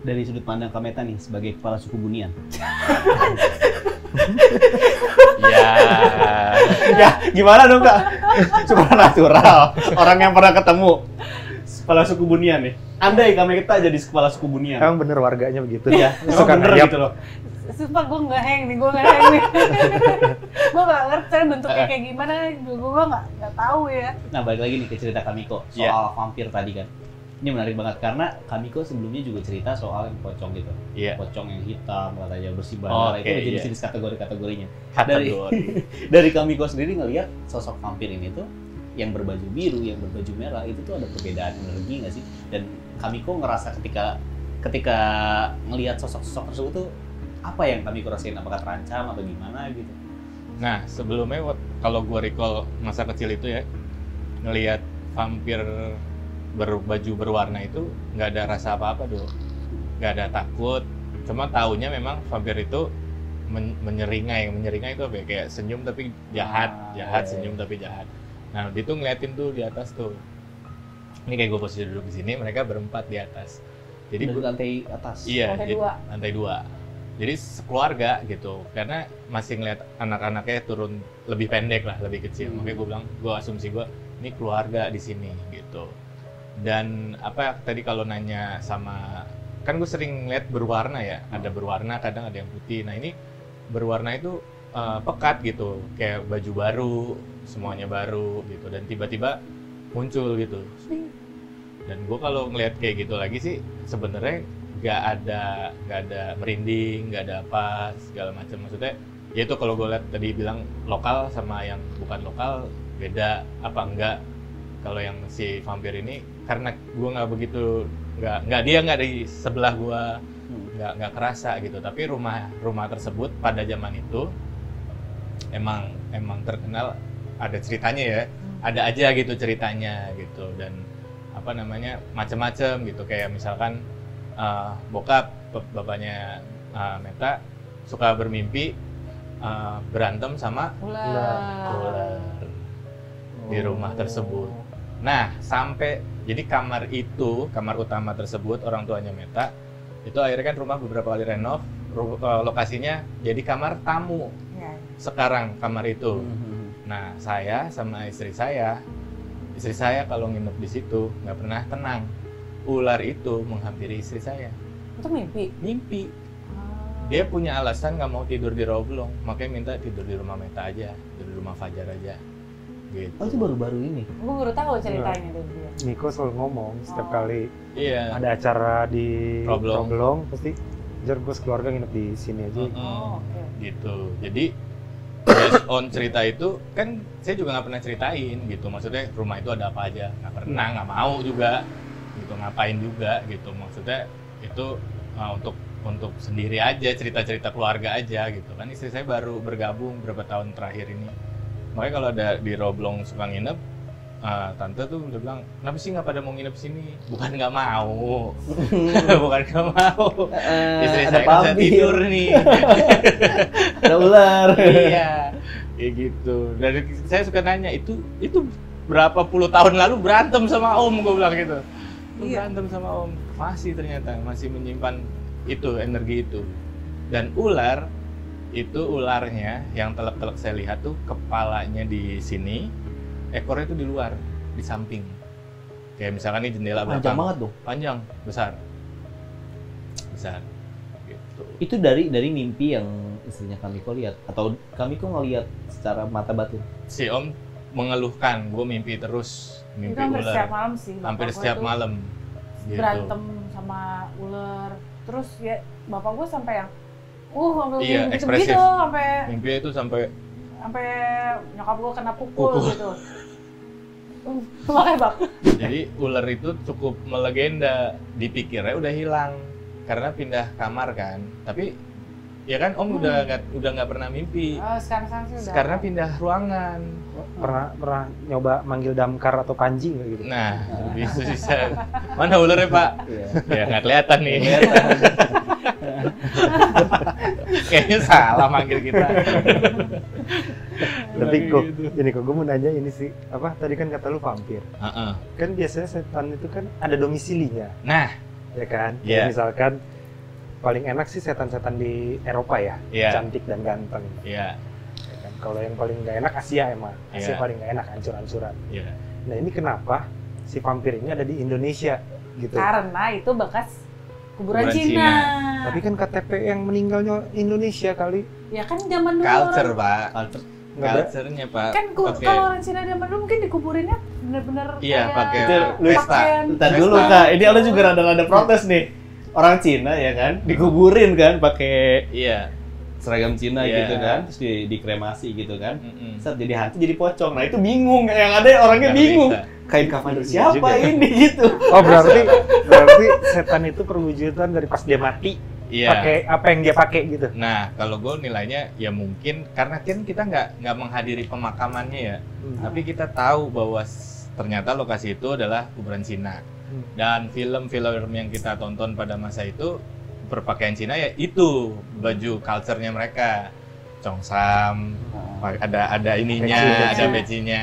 Dari sudut pandang Kameta nih sebagai kepala suku Bunian. Ya. Ya, gimana dong Kak? Supernatural. Orang yang pernah ketemu kepala suku Bunian nih. Andai kami kita jadi kepala suku Bunian. Emang bener warganya begitu. Iya, Suka bener ngeliat. gitu loh. Sumpah gue nggak hang nih. Gue nggak ngerti bentuknya kayak gimana. Gue nggak tahu ya. Nah, balik lagi nih ke cerita Kamiko soal Iya. vampir tadi kan. Ini menarik banget karena Kamiko sebelumnya juga cerita soal yang pocong gitu. Iya. Pocong yang hitam, katanya bersih bara, Oke, itu ada iya. jenis-jenis kategori-kategorinya. Kategori. Dari Kamiko sendiri ngelihat sosok vampir ini tuh yang berbaju biru, yang berbaju merah itu tuh ada perbedaan energi nggak sih? Dan Kamiko ngerasa ketika ngelihat sosok-sosok tersebut tuh apa yang Kamiko rasain? Apakah terancam atau gimana gitu? Nah, sebelumnya kalau gue recall masa kecil itu ya, ngelihat vampir berbaju berwarna itu nggak ada rasa apa-apa dong, nggak ada takut. Cuma taunya memang vampir itu menyeringai itu apa ya? Kayak senyum tapi jahat, iya. senyum tapi jahat. Nah, dia tuh ngeliatin tuh di atas tuh. Ini kayak gue posisi duduk di sini, mereka berempat di atas. Jadi Dari lantai atas. iya, Lantai jadi- dua. lantai 2. Jadi sekeluarga gitu, karena masih ngeliat anak-anaknya turun lebih pendek lah, lebih kecil. Makanya gue bilang, asumsi gue, ini keluarga di sini gitu. Dan apa tadi kalau nanya sama, kan gue sering ngeliat berwarna ya, ada berwarna, kadang ada yang putih. Nah ini berwarna itu pekat gitu, kayak baju baru, semuanya baru gitu, dan tiba-tiba muncul gitu. Dan gue kalau ngeliat kayak gitu lagi sih, sebenarnya nggak ada merinding, nggak ada apa segala macam. Maksudnya ya itu kalau gue lihat tadi bilang lokal sama yang bukan lokal beda apa enggak. Kalau yang si vampir ini karena gue nggak begitu nggak dia nggak di sebelah gue, nggak kerasa gitu. Tapi rumah tersebut pada zaman itu emang terkenal, ada ceritanya ya, ada aja gitu ceritanya gitu. Dan apa namanya macam-macam gitu, kayak misalkan bapaknya Meta suka bermimpi berantem sama ular di rumah tersebut. Nah, sampai jadi kamar utama tersebut orang tuanya Meta itu akhirnya kan rumah beberapa kali renov, lokasinya jadi kamar tamu. Ya. Sekarang kamar itu. Nah, saya sama istri saya kalau nginep di situ nggak pernah tenang. Ular itu menghampiri istri saya. Itu mimpi. Dia punya alasan nggak mau tidur di Roblong, makanya minta tidur di rumah Meta aja, tidur di rumah Fajar aja. Gitu. Oh, itu baru-baru ini? Gue baru tahu ceritanya dari dia. Niko selalu ngomong setiap kali Iya. ada acara di Roblong. Roblong pasti Jar gue sekeluarga nginep di sini aja. Oh, oke. Gitu. Jadi based on cerita itu kan saya juga nggak pernah ceritain gitu. Maksudnya rumah itu ada apa aja, nggak pernah, nggak mau juga. Gitu, ngapain juga gitu. Maksudnya itu untuk sendiri aja, cerita-cerita keluarga aja gitu kan. Istri saya baru bergabung beberapa tahun terakhir ini, makanya kalau ada di Roblong suka nginep, tante tuh udah bilang, kenapa sih nggak pada mau nginep sini? Bukan nggak mau, bukan nggak mau. Istri ada saya nggak bisa vampir. tidur nih. Ada ular. Iya, kayak gitu. Dan saya suka nanya, itu berapa puluh tahun lalu berantem sama Om, gue bilang gitu. Iya. Berantem sama Om, masih ternyata masih menyimpan itu energi itu. Dan ular itu, ularnya yang telak-telak saya lihat tuh kepalanya di sini, ekornya itu di luar, di samping. Kayak misalkan ini jendela Panjang belakang, banget dong. panjang, besar, gitu. Itu dari mimpi yang istrinya Kamiko lihat atau Kamiko ngelihat secara mata batin? Si Om mengeluhkan, gue mimpi terus, mimpi Itu hampir ular. setiap malam sih. Bapak Hampir gua setiap tuh malam. Gitu. berantem sama ular. Terus ya bapak gue sampai yang sampai Iya, gitu ekspresif. sampai Mimpi itu sampai nyokap gue kena pukul Pukul. gitu. Makanya bang. jadi ular itu cukup melegenda, dipikirnya udah hilang karena pindah kamar kan. Tapi ya kan Om udah nggak pernah mimpi. Sekarang sih udah. Karena pindah ruangan. Pernah nyoba manggil damkar atau kanji nggak gitu? Nah, bisa. Mana ularnya Pak? Iya. Ya nggak kelihatan nih. Kayaknya salah manggil kita. Tapi kok Gitu. ini kok gue mau nanya ini sih, apa tadi kan kata lu vampir. Heeh. Kan biasanya setan itu kan ada domisilinya, Nah, ya kan? Iya. Kayak misalkan paling enak sih setan-setan di Eropa ya, Iya. cantik dan ganteng. Iya, Ya kan? Kalau yang paling nggak enak Asia emang, Asia Iya. paling nggak enak, hancur-hancuran. iya. Nah ini kenapa si vampir ini ada di Indonesia gitu? Karena itu bekas kuburan Kuburan Cina. Cina. Tapi kan KTP yang meninggalnya Indonesia kali. Ya kan zaman dulu Culture, orang, Pak. Culture. Nggak ada. Culture-nya, Pak. kan Pakai- kalau orang Cina zaman dulu mungkin dikuburinnya bener-bener Iya, kayak pakai Itu lu- pesta. pakaian. Entar dulu Kak, ini ada juga rada-rada protes nih. Orang Cina ya kan, dikuburin kan pakai Iya. seragam Cina Iya. gitu kan, terus dikremasi gitu kan. Mm-mm. Saat jadi hantu jadi pocong. Nah itu bingung, yang ada orangnya Nggak bingung. bisa. Kain kafan Iya siapa juga ya. ini gitu. Oh berarti setan itu perwujudan dari pas dia mati Iya. pakai apa yang dia pakai gitu. Nah, kalau gue nilainya ya mungkin karena kan kita nggak menghadiri pemakamannya ya, tapi kita tahu bahwa ternyata lokasi itu adalah kuburan Cina. Dan film-film yang kita tonton pada masa itu berpakaian Cina ya itu baju culture-nya mereka. Congsam, ada ininya, Peci. ada pecinya.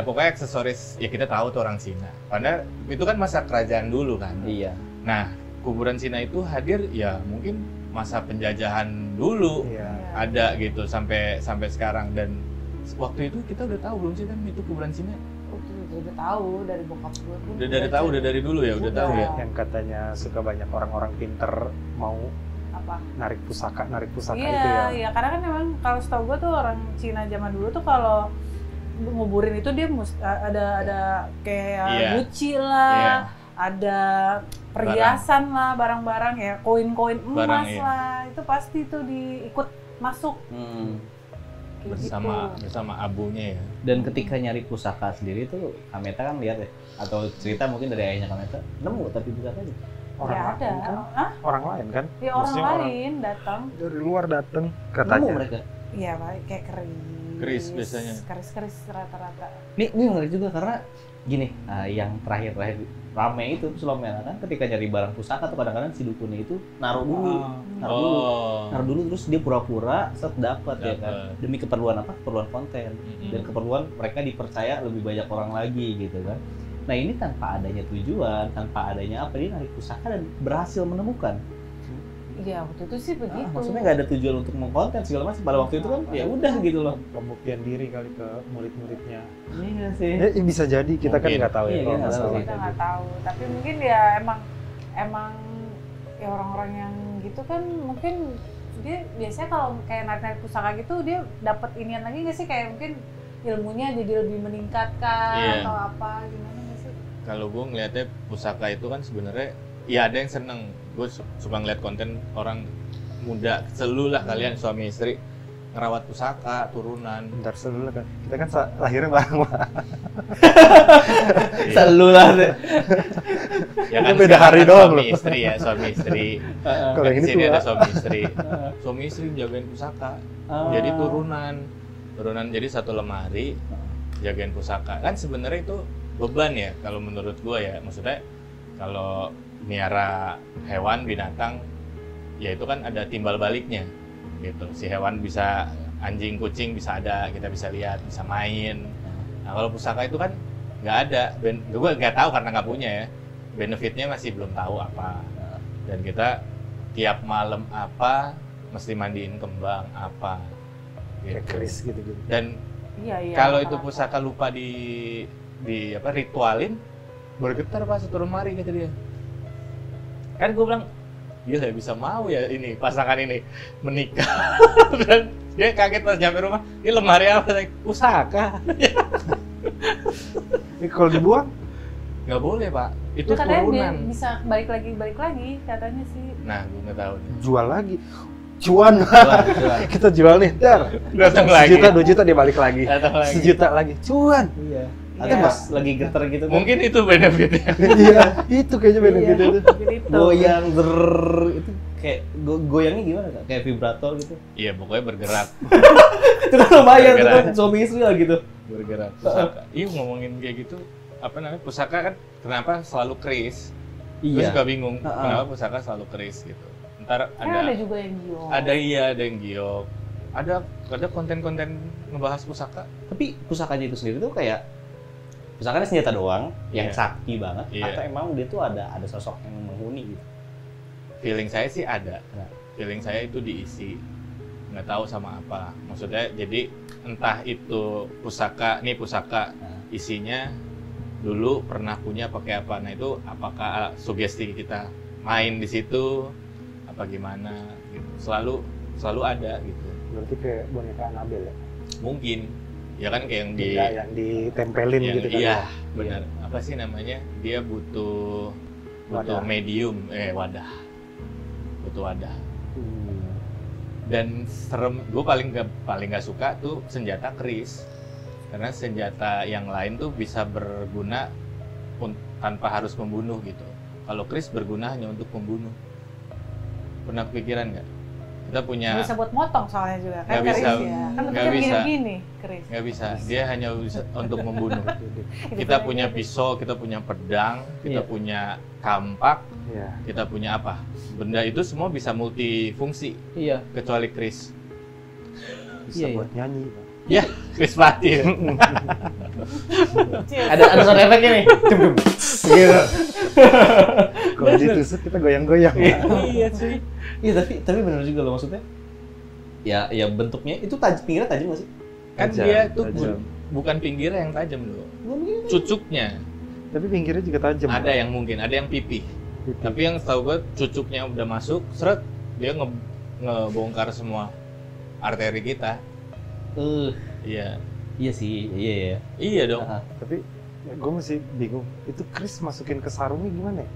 Pokoknya aksesoris ya kita tahu tuh orang Cina. Padahal itu kan masa kerajaan dulu kan. Iya. Nah, kuburan Cina itu hadir ya mungkin masa penjajahan dulu Iya. ada gitu sampai sekarang, dan waktu itu kita udah tahu belum sih kan itu kuburan Cina? Udah tahu dari bokap gue pun. Udah dari dulu ya, udah tahu ya. Yang katanya suka banyak orang-orang pinter mau Apa? narik pusaka itu Iya, ya. iya, karena kan memang kalau setahu gue tuh orang Cina zaman dulu tuh kalau nguburin itu dia ada kayak Iya. guci lah, Iya. ada perhiasan lah, barang-barang ya, koin-koin emas Barang, iya. lah, itu pasti tuh diikut masuk kayak bersama abunya ya. Dan ketika nyari pusaka sendiri tuh Kameta kan lihat ya, atau cerita mungkin dari ayahnya Kameta, nemu tapi pusakanya. Orang ya ada, lain kan? Hah? Orang lain kan? Ya orang Maksudnya lain datang, dari luar datang Nemu katanya. mereka. iya kayak Keris biasanya. keris rata-rata. Ini ngeri juga karena gini, yang terakhir rame itu Sulawesi kan ketika nyari barang pusaka tuh kadang-kadang si dukunnya itu naruh dulu, naruh dulu terus dia pura-pura set dapat ya kan, demi keperluan apa? Keperluan konten dan keperluan mereka dipercaya lebih banyak orang lagi gitu kan. Nah ini tanpa adanya tujuan, tanpa adanya apa, dia narik pusaka dan berhasil menemukan. Iya waktu itu sih begitu. Maksudnya nggak ada tujuan untuk mengkonten segala macam. Pada waktu itu kan ya udah gitu loh. Pembuktian diri kali ke murid-muridnya. Iya sih. Ya, bisa jadi kita kan Mungkin. nggak tahu ya Iya, kalau nggak masalah tahu. Kita kayak nggak gitu. tahu, tapi mungkin ya emang ya orang-orang yang gitu kan mungkin dia biasanya kalau kayak narik pusaka gitu dia dapat inian lagi nggak sih, kayak mungkin ilmunya jadi lebih meningkatkan Iya. atau apa gimana nggak sih? Kalau gue ngeliatnya pusaka itu kan sebenarnya ya ada yang seneng. Gue suka ngeliat konten orang muda, selu lah kalian suami istri ngerawat pusaka turunan. Bentar dulu kan. Kita kan lahirnya bareng lah. Selalu lah. Ya Itu beda sekarang hari kan doang suami loh. istri ya, suami istri. Kalau yang ini Di sini tua. ada suami istri. Suami istri jagain pusaka. Jadi turunan jadi satu lemari jagain pusaka. Kan sebenarnya itu beban ya kalau menurut gue ya. Maksudnya kalau miara hewan binatang ya itu kan ada timbal baliknya gitu. Si hewan bisa anjing kucing bisa ada, kita bisa lihat, bisa main. Nah kalau pusaka itu kan nggak ada. Gue nggak tahu karena nggak punya ya. Benefitnya masih belum tahu apa. Dan kita tiap malam apa mesti mandiin kembang apa Kayak keris gitu-gitu. Dan Iya. kalau itu rata-rata. pusaka lupa di apa ritualin bergetar pas satu lemari kata dia. Kan gue bilang gila ya bisa mau ya ini pasangan ini menikah. Dan dia kaget pas nyampe rumah, ini lemari apa? Pusaka. Ini kalau dibuang, Nggak boleh pak, itu Itu katanya dia turunan. bisa balik lagi katanya sih. Nah gue nggak tahu nih. jual lagi. Cuan. Jual. Kita jual nih, dar. Datang lagi. Sejuta, 2 juta dia balik lagi. Datang lagi. Sejuta lagi. Cuan. Iya. Iya. Atau pas lagi getar gitu kan. Mungkin itu benefitnya. Iya, itu kayaknya benefit itu. Mungkin itu. Goyang itu kayak goyangnya gimana Kak? Kayak vibrator gitu. Iya pokoknya bergerak, Itu kan lumayan tuh Bergerak. kan suami istri lah gitu. bergerak. Pusaka. Iya ngomongin kayak gitu, apa namanya pusaka kan kenapa selalu keris? Gue suka bingung kenapa pusaka selalu keris gitu. Ntar Kan ada juga yang giok. ada yang giok, ada konten-konten ngebahas pusaka. Tapi pusakanya itu sendiri tuh kayak pusakanya senjata doang yang Iya. sakti banget Iya. atau emang dia tuh ada sosok yang menghuni gitu. feeling saya sih ada. Nah. Feeling saya itu diisi, nggak tahu sama apa. Maksudnya jadi entah itu pusaka isinya dulu pernah punya pakai apa. Nah itu apakah sugesti kita main di situ apa gimana gitu. Selalu ada gitu. Berarti kayak boneka Annabelle ya? Mungkin ya kan kayak yang yang ditempelin yang, gitu kan. iya benar. Apa sih namanya, dia butuh Wadah. medium wadah, butuh wadah. Dan serem, gue paling nggak suka tuh senjata keris, karena senjata yang lain tuh bisa berguna tanpa harus membunuh gitu. Kalau keris berguna hanya untuk membunuh. Pernah kepikiran nggak? Kita punya Bisa buat motong soalnya juga kan Nggak keris bisa. ya. Kan Nggak bentuknya bisa. begini keris. nggak bisa, dia hanya bisa untuk membunuh. Kita punya pisau, kita punya pedang, kita Iya. punya kampak, Iya. kita punya apa? Benda itu semua bisa multifungsi Iya. kecuali keris. Bisa Iya, buat nyanyi. Pak. Ya, keris patin. Ada sound efeknya nih. Gitu. Kalau ditusuk kita goyang-goyang. Iya sih. Iya tapi benar juga loh maksudnya. Ya bentuknya itu pinggirnya tajam nggak sih? Kan Tajam, dia tuh tajam. bukan pinggirnya yang tajam loh. Mungkin. Cucuknya Tapi pinggirnya juga tajam. ada yang mungkin, ada yang pipih. Tapi yang setahu gue cucuknya udah masuk, seret, dia ngebongkar semua arteri kita. Iya. Iya sih, iya. Iya dong. Tapi gue masih bingung. Itu Chris masukin ke sarungnya gimana ya?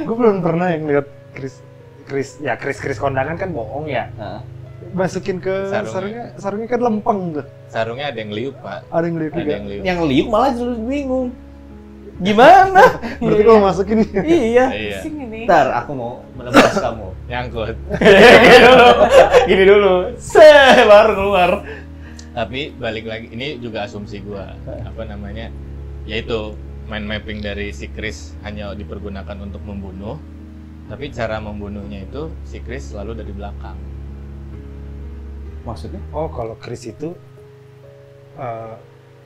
Gue belum pernah yang lihat Chris kondangan kan bohong ya. Masukin ke sarungnya kan lempeng tuh. Sarungnya ada yang liuk, Pak. Ada yang lihat Ada juga. yang liuk. Yang liuk malah terus bingung. Gimana? Berarti kalau masukin Iya. Iya. Pusing ini. Ntar aku mau menebas kamu. Nyangkut. Gini dulu. Baru keluar. Tapi balik lagi, ini juga asumsi gua. Apa namanya? Yaitu mind mapping dari si Chris hanya dipergunakan untuk membunuh. Tapi cara membunuhnya itu si Chris selalu dari belakang. Maksudnya? Oh, kalau Chris itu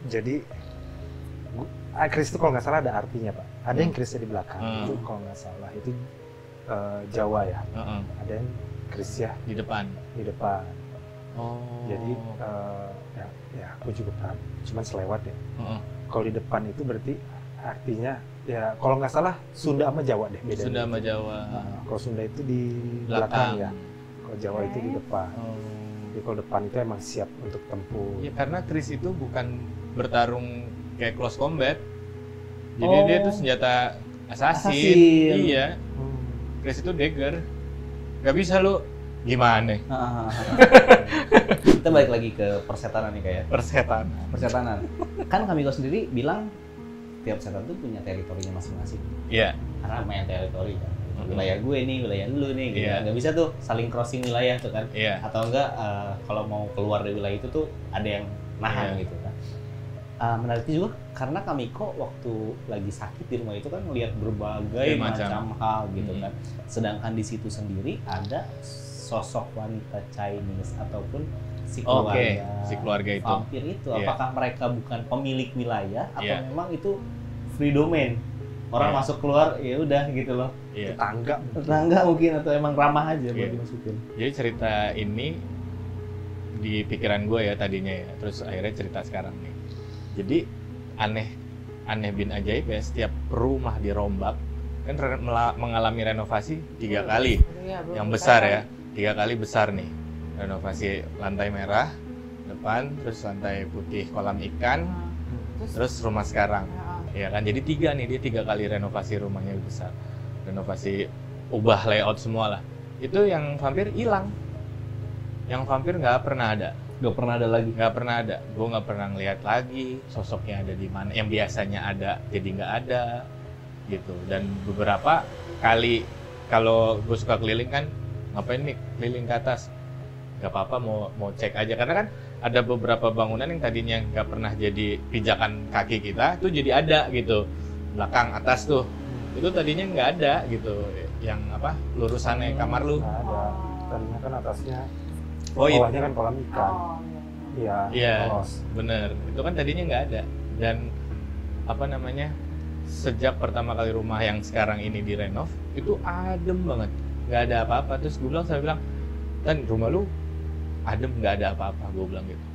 jadi Chris itu kalau nggak salah ada artinya, Pak. Ada yang Chrisnya di belakang. Itu kalau nggak salah itu Jawa ya. Ada yang Chris ya Di depan. di depan. Oh. Jadi ya aku juga paham. Cuman selewat ya. Kalau di depan itu berarti artinya ya kalau nggak salah Sunda sama Jawa deh bedanya. Sunda sama Jawa. Kalau Sunda itu di belakang ya. Kalau Jawa itu di depan. Oh. Jadi kalau depan itu emang siap untuk tempur. Ya karena Chris itu bukan bertarung kayak close combat. Jadi dia tuh senjata assassin. Iya. Chris itu dagger. Gak bisa lu gimana? Kita balik lagi ke persetanan nih kayak. Persetanan. Kan Kamiko sendiri bilang tiap setan tuh punya teritorinya masing-masing. Iya. Karena main teritori kan. Wilayah gue nih, wilayah lu nih, gitu. Iya. Nggak bisa tuh saling crossing wilayah tuh kan. Iya. Atau enggak kalau mau keluar dari wilayah itu tuh ada yang nahan Iya. gitu kan. Menarik juga karena Kamiko waktu lagi sakit di rumah itu kan melihat berbagai macam hal gitu kan. Sedangkan di situ sendiri ada sosok wanita Chinese ataupun si keluarga itu. Vampir itu. Iya. Apakah mereka bukan pemilik wilayah atau Iya. memang itu free domain? Orang Iya. masuk keluar ya udah gitu loh. Iya. Tetangga Mungkin atau emang ramah aja buat Iya. dimasukin. Jadi cerita ini di pikiran gue ya tadinya ya, terus akhirnya cerita sekarang nih. Jadi aneh bin ajaib ya, setiap rumah dirombak kan mengalami renovasi 3 kali. Iya, Yang besar ya, 3 kali besar nih. Renovasi lantai merah depan, terus lantai putih kolam ikan, terus rumah sekarang. Ya kan, jadi 3 nih, dia 3 kali renovasi rumahnya besar. Renovasi, ubah layout semua lah. Itu yang vampir hilang. Yang vampir nggak pernah ada. Gak pernah ada lagi. Nggak pernah ada. Gue nggak pernah ngeliat lagi sosoknya ada di mana. Yang biasanya ada jadi nggak ada gitu. Dan beberapa kali kalau gue suka keliling kan, ngapain nih keliling ke atas? Gak apa-apa mau cek aja, karena kan ada beberapa bangunan yang tadinya nggak pernah jadi pijakan kaki kita tuh jadi ada gitu, belakang atas tuh itu tadinya nggak ada gitu, yang apa lurusannya kamar lu. Nggak ada. Tadinya kan atasnya, Oh iya, bawahnya kan kolam ikan. Iya. iya Polos. bener, itu kan tadinya nggak ada. Dan apa namanya, sejak pertama kali rumah yang sekarang ini direnov itu adem banget, nggak ada apa-apa. Terus gue bilang, saya bilang, Tan, rumah lu adem, nggak ada apa-apa, gue bilang gitu.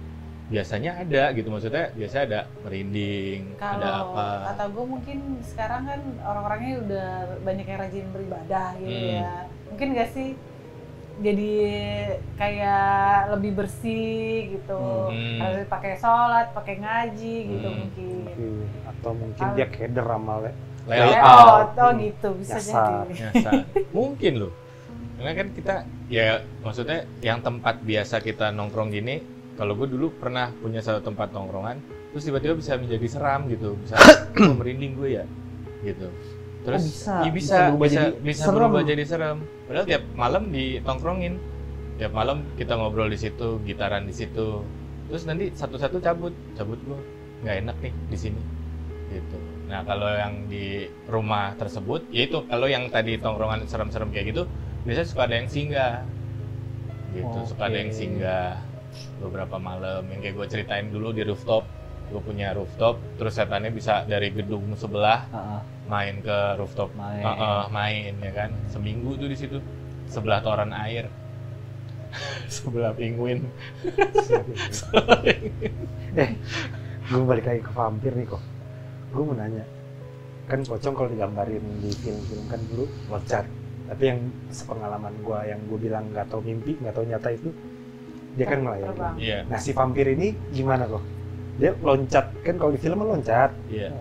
Biasanya ada gitu, maksudnya biasa ada merinding, ada Kalau apa. kata gue mungkin sekarang kan orang-orangnya udah banyak yang rajin beribadah gitu ya. Mungkin nggak sih jadi kayak lebih bersih gitu. Harus pakai sholat, pakai ngaji gitu mungkin. Atau mungkin dia keder amalnya. Layout. Oh gitu bisa Nyasar. jadi. Nyasar. Mungkin loh. Karena kan kita, ya maksudnya yang tempat biasa kita nongkrong gini, kalau gue dulu pernah punya satu tempat nongkrongan, terus tiba-tiba bisa menjadi seram gitu, bisa merinding gue ya, gitu. Terus bisa berubah jadi serem. Padahal tiap malam ditongkrongin, tiap malam kita ngobrol di situ, gitaran di situ. Terus nanti satu-satu cabut gue, nggak enak nih di sini, gitu. Nah kalau yang di rumah tersebut, yaitu kalau yang tadi tongkrongan serem-serem kayak gitu, biasanya suka ada yang singgah, gitu. Suka ada yang singgah beberapa malam. Yang kayak gue ceritain dulu di rooftop, gue punya rooftop, terus setannya bisa dari gedung sebelah main ke rooftop, main ya kan. Seminggu tuh di situ, sebelah toran air, sebelah penguin. Gue balik lagi ke vampir nih kok. Gue mau nanya, kan pocong kalau digambarin di film-film kan dulu loncat, tapi yang sepengalaman gue yang gue bilang nggak tahu mimpi, nggak tahu nyata itu, dia kan melayang. Iya. Nah si vampir ini gimana kok? Dia loncat, kan kalau di film loncat. Iya.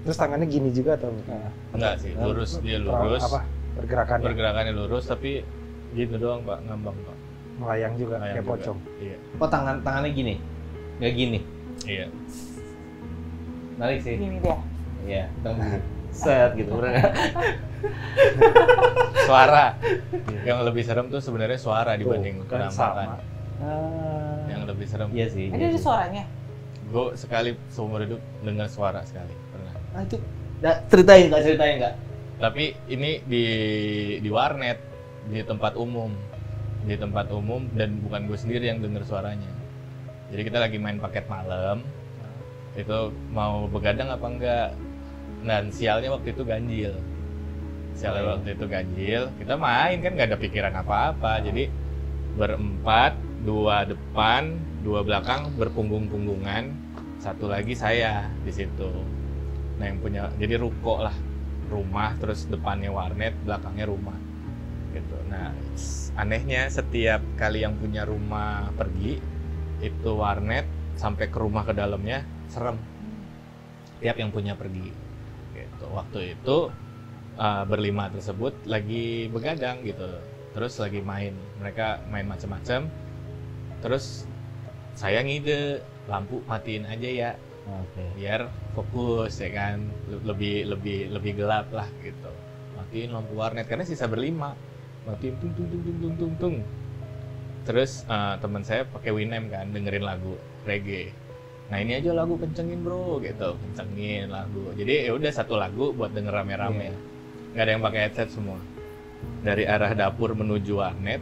Terus tangannya gini juga atau Enggak sih, lurus, dia lurus. Apa? Pergerakannya lurus, tapi gitu doang Pak, ngambang Pak. Melayang juga, Melayang kayak juga. pocong. Iya. Oh tangannya gini, nggak gini. Iya. Menarik sih. Gini dia. Iya, set gitu. Suara. Yang lebih serem tuh sebenarnya suara dibanding kan penampakan. sama. Yang lebih serem. Iya sih. Ada suaranya. Gue sekali seumur hidup dengar suara sekali pernah. Ah itu, ceritain nggak? Tapi ini di warnet, di tempat umum, dan bukan gue sendiri yang dengar suaranya. Jadi kita lagi main paket malam, itu mau begadang apa enggak? Dan sialnya waktu itu ganjil. Kita main kan nggak ada pikiran apa-apa. Jadi berempat, 2 depan, 2 belakang berpunggung-punggungan, satu lagi saya di situ. Nah yang punya, jadi ruko lah, rumah, terus depannya warnet, belakangnya rumah, gitu. Nah anehnya setiap kali yang punya rumah pergi, itu warnet sampai ke rumah ke dalamnya serem. Tiap yang punya pergi, gitu. Waktu itu berlima tersebut lagi begadang gitu, terus lagi main, mereka main macam-macam. Terus saya ngide, lampu matiin aja ya, biar fokus ya kan, lebih gelap lah gitu. Matiin lampu warnet karena sisa berlima, matiin tung. Terus teman saya pakai Winem kan, dengerin lagu reggae. Nah ini aja lagu kencengin bro gitu, kencengin lagu. Jadi ya udah satu lagu buat denger rame-rame. Nggak ada yang pakai headset semua. Dari arah dapur menuju warnet,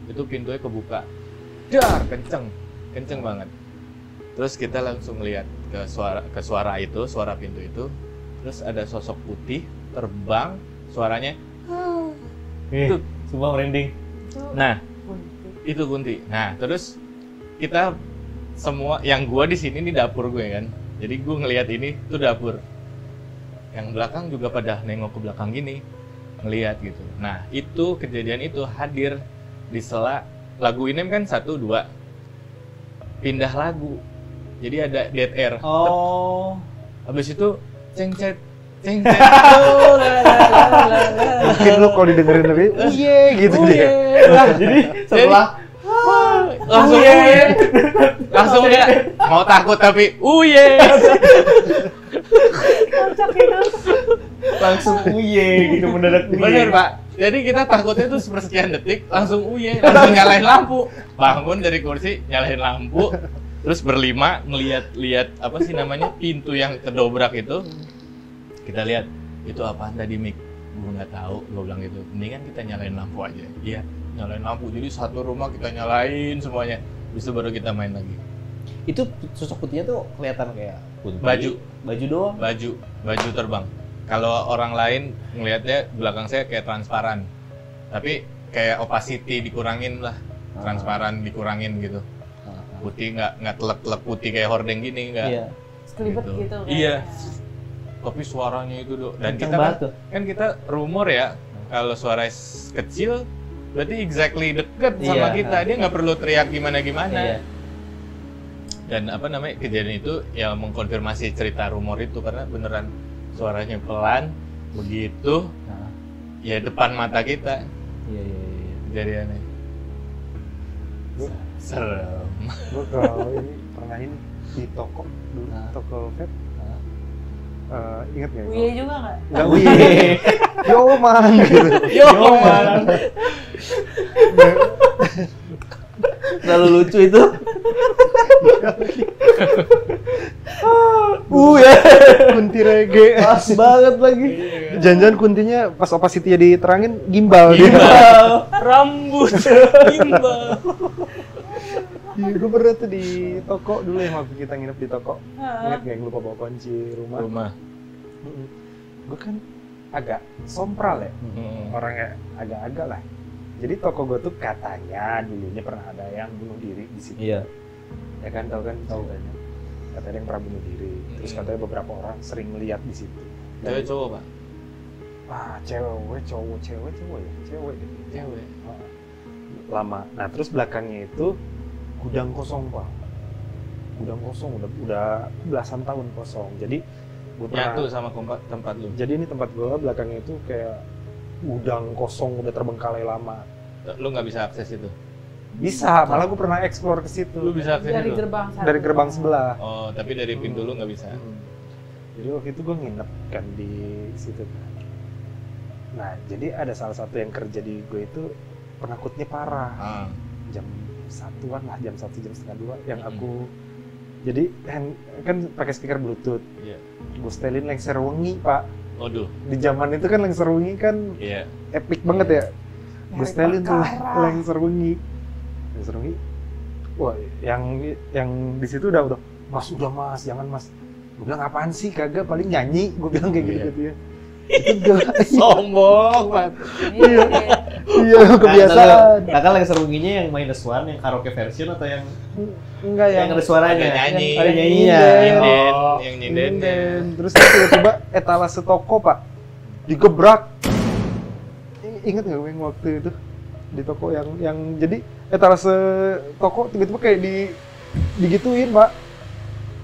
itu pintunya kebuka. Dar, kenceng banget. Terus kita langsung lihat ke suara pintu itu. Terus ada sosok putih terbang, suaranya Itu semua merinding. nah, itu Kunti. Nah, terus kita semua, yang gua di sini nih dapur gue kan. Jadi gua ngelihat ini tuh dapur. Yang belakang juga pada nengok ke belakang gini, ngelihat gitu. Nah, itu kejadian itu hadir di sela lagu ini kan 1, 2 pindah lagu, jadi ada dead air. Habis itu cengcet Mungkin lu kalau didengerin lebih gitu dia. Nah, jadi setelah langsung ya mau takut tapi langsung gitu mendadak. Bener Pak. Jadi kita takutnya tuh sepersekian detik langsung langsung nyalain lampu. Bangun dari kursi, nyalain lampu. Terus berlima ngelihat apa sih namanya, pintu yang kedobrak itu. Kita lihat, itu apaan tadi Mik? Gue nggak tahu, gue bilang gitu. Mendingan kita nyalain lampu aja. Iya, nyalain lampu. Jadi satu rumah kita nyalain semuanya. Habis itu baru kita main lagi. Itu sosok putihnya tuh kelihatan kayak Kunti. Baju doang. Baju terbang. Kalau orang lain ngelihatnya belakang saya kayak transparan. Tapi kayak opacity dikurangin lah. Transparan dikurangin gitu. Putih nggak telek-telek putih kayak hordeng gini nggak. Iya. Sekelibet gitu. Iya. Tapi suaranya itu dan Kenceng kita banget tuh. kan kita rumor ya kalau suara kecil berarti exactly deket sama Iya. kita, dia nggak perlu teriak gimana-gimana. Iya. Dan apa namanya kejadian itu ya mengkonfirmasi cerita rumor itu karena beneran suaranya pelan begitu Nah, ya depan mata kita iya. kejadiannya. Serem. Gue kalau ini pernah ini di toko dulu, toko vape. Ingat nggak? Uye juga nggak? Nggak wih. Yo man gitu. Yo man. Terlalu lucu itu. Ya. Kunti reggae. Pas banget lagi. Jangan-jangan kuntinya pas opacity-nya diterangin gimbal. Rambut gimbal. Iya, gue pernah tuh di toko dulu yang waktu kita nginep di toko. Ingat nggak yang lupa bawa kunci rumah? Gue kan agak sompral ya, orangnya agak-agak lah. Jadi toko gue tuh katanya dulunya pernah ada yang bunuh diri di situ. Iya. Ya kan, tahu kan ceritanya. Katanya ada yang pernah bunuh diri. Terus katanya beberapa orang sering melihat di situ. Cewek cowok pak? Cewek cowok ya, cewek deh. Cewek. Lama. Nah terus belakangnya itu gudang kosong pak. Gudang kosong udah belasan tahun kosong. Jadi gue Nyatu sama tempat lu. Jadi ini tempat gue belakangnya itu kayak gudang kosong udah terbengkalai lama. Lu nggak bisa akses itu? Bisa, malah gue pernah explore ke situ. Lu bisa akses Dari itu? gerbang satu. Dari gerbang sebelah. Oh, tapi dari pintu lu nggak bisa? Jadi waktu itu gue nginep kan di situ. Nah, jadi ada salah satu yang kerja di gue itu penakutnya parah. Jam 1-an lah, jam 1, jam setengah 2 yang aku jadi kan pakai speaker bluetooth. Iya. Gue setelin lengser wengi pak. Waduh. Di zaman itu kan lengser wengi kan Iya. epic banget ya. Gue setelin tuh perkara. lengser wengi. Wah, yang di situ udah mas, udah mas, jangan mas. Gue bilang apaan sih, kagak, paling nyanyi. Gue bilang kayak gitu ya. Itu Sombong banget. iya kebiasaan. Kakak lagi serunginya yang minus one, yang karaoke version atau yang Enggak yang ada suaranya? Ada nyanyi. Ada nyanyinya. Nyinden, Oh. yang nyinden. Terus tiba-tiba etalase toko pak digebrak. Ingat nggak gue yang waktu itu di toko yang jadi etalase toko tiba-tiba kayak digituin pak.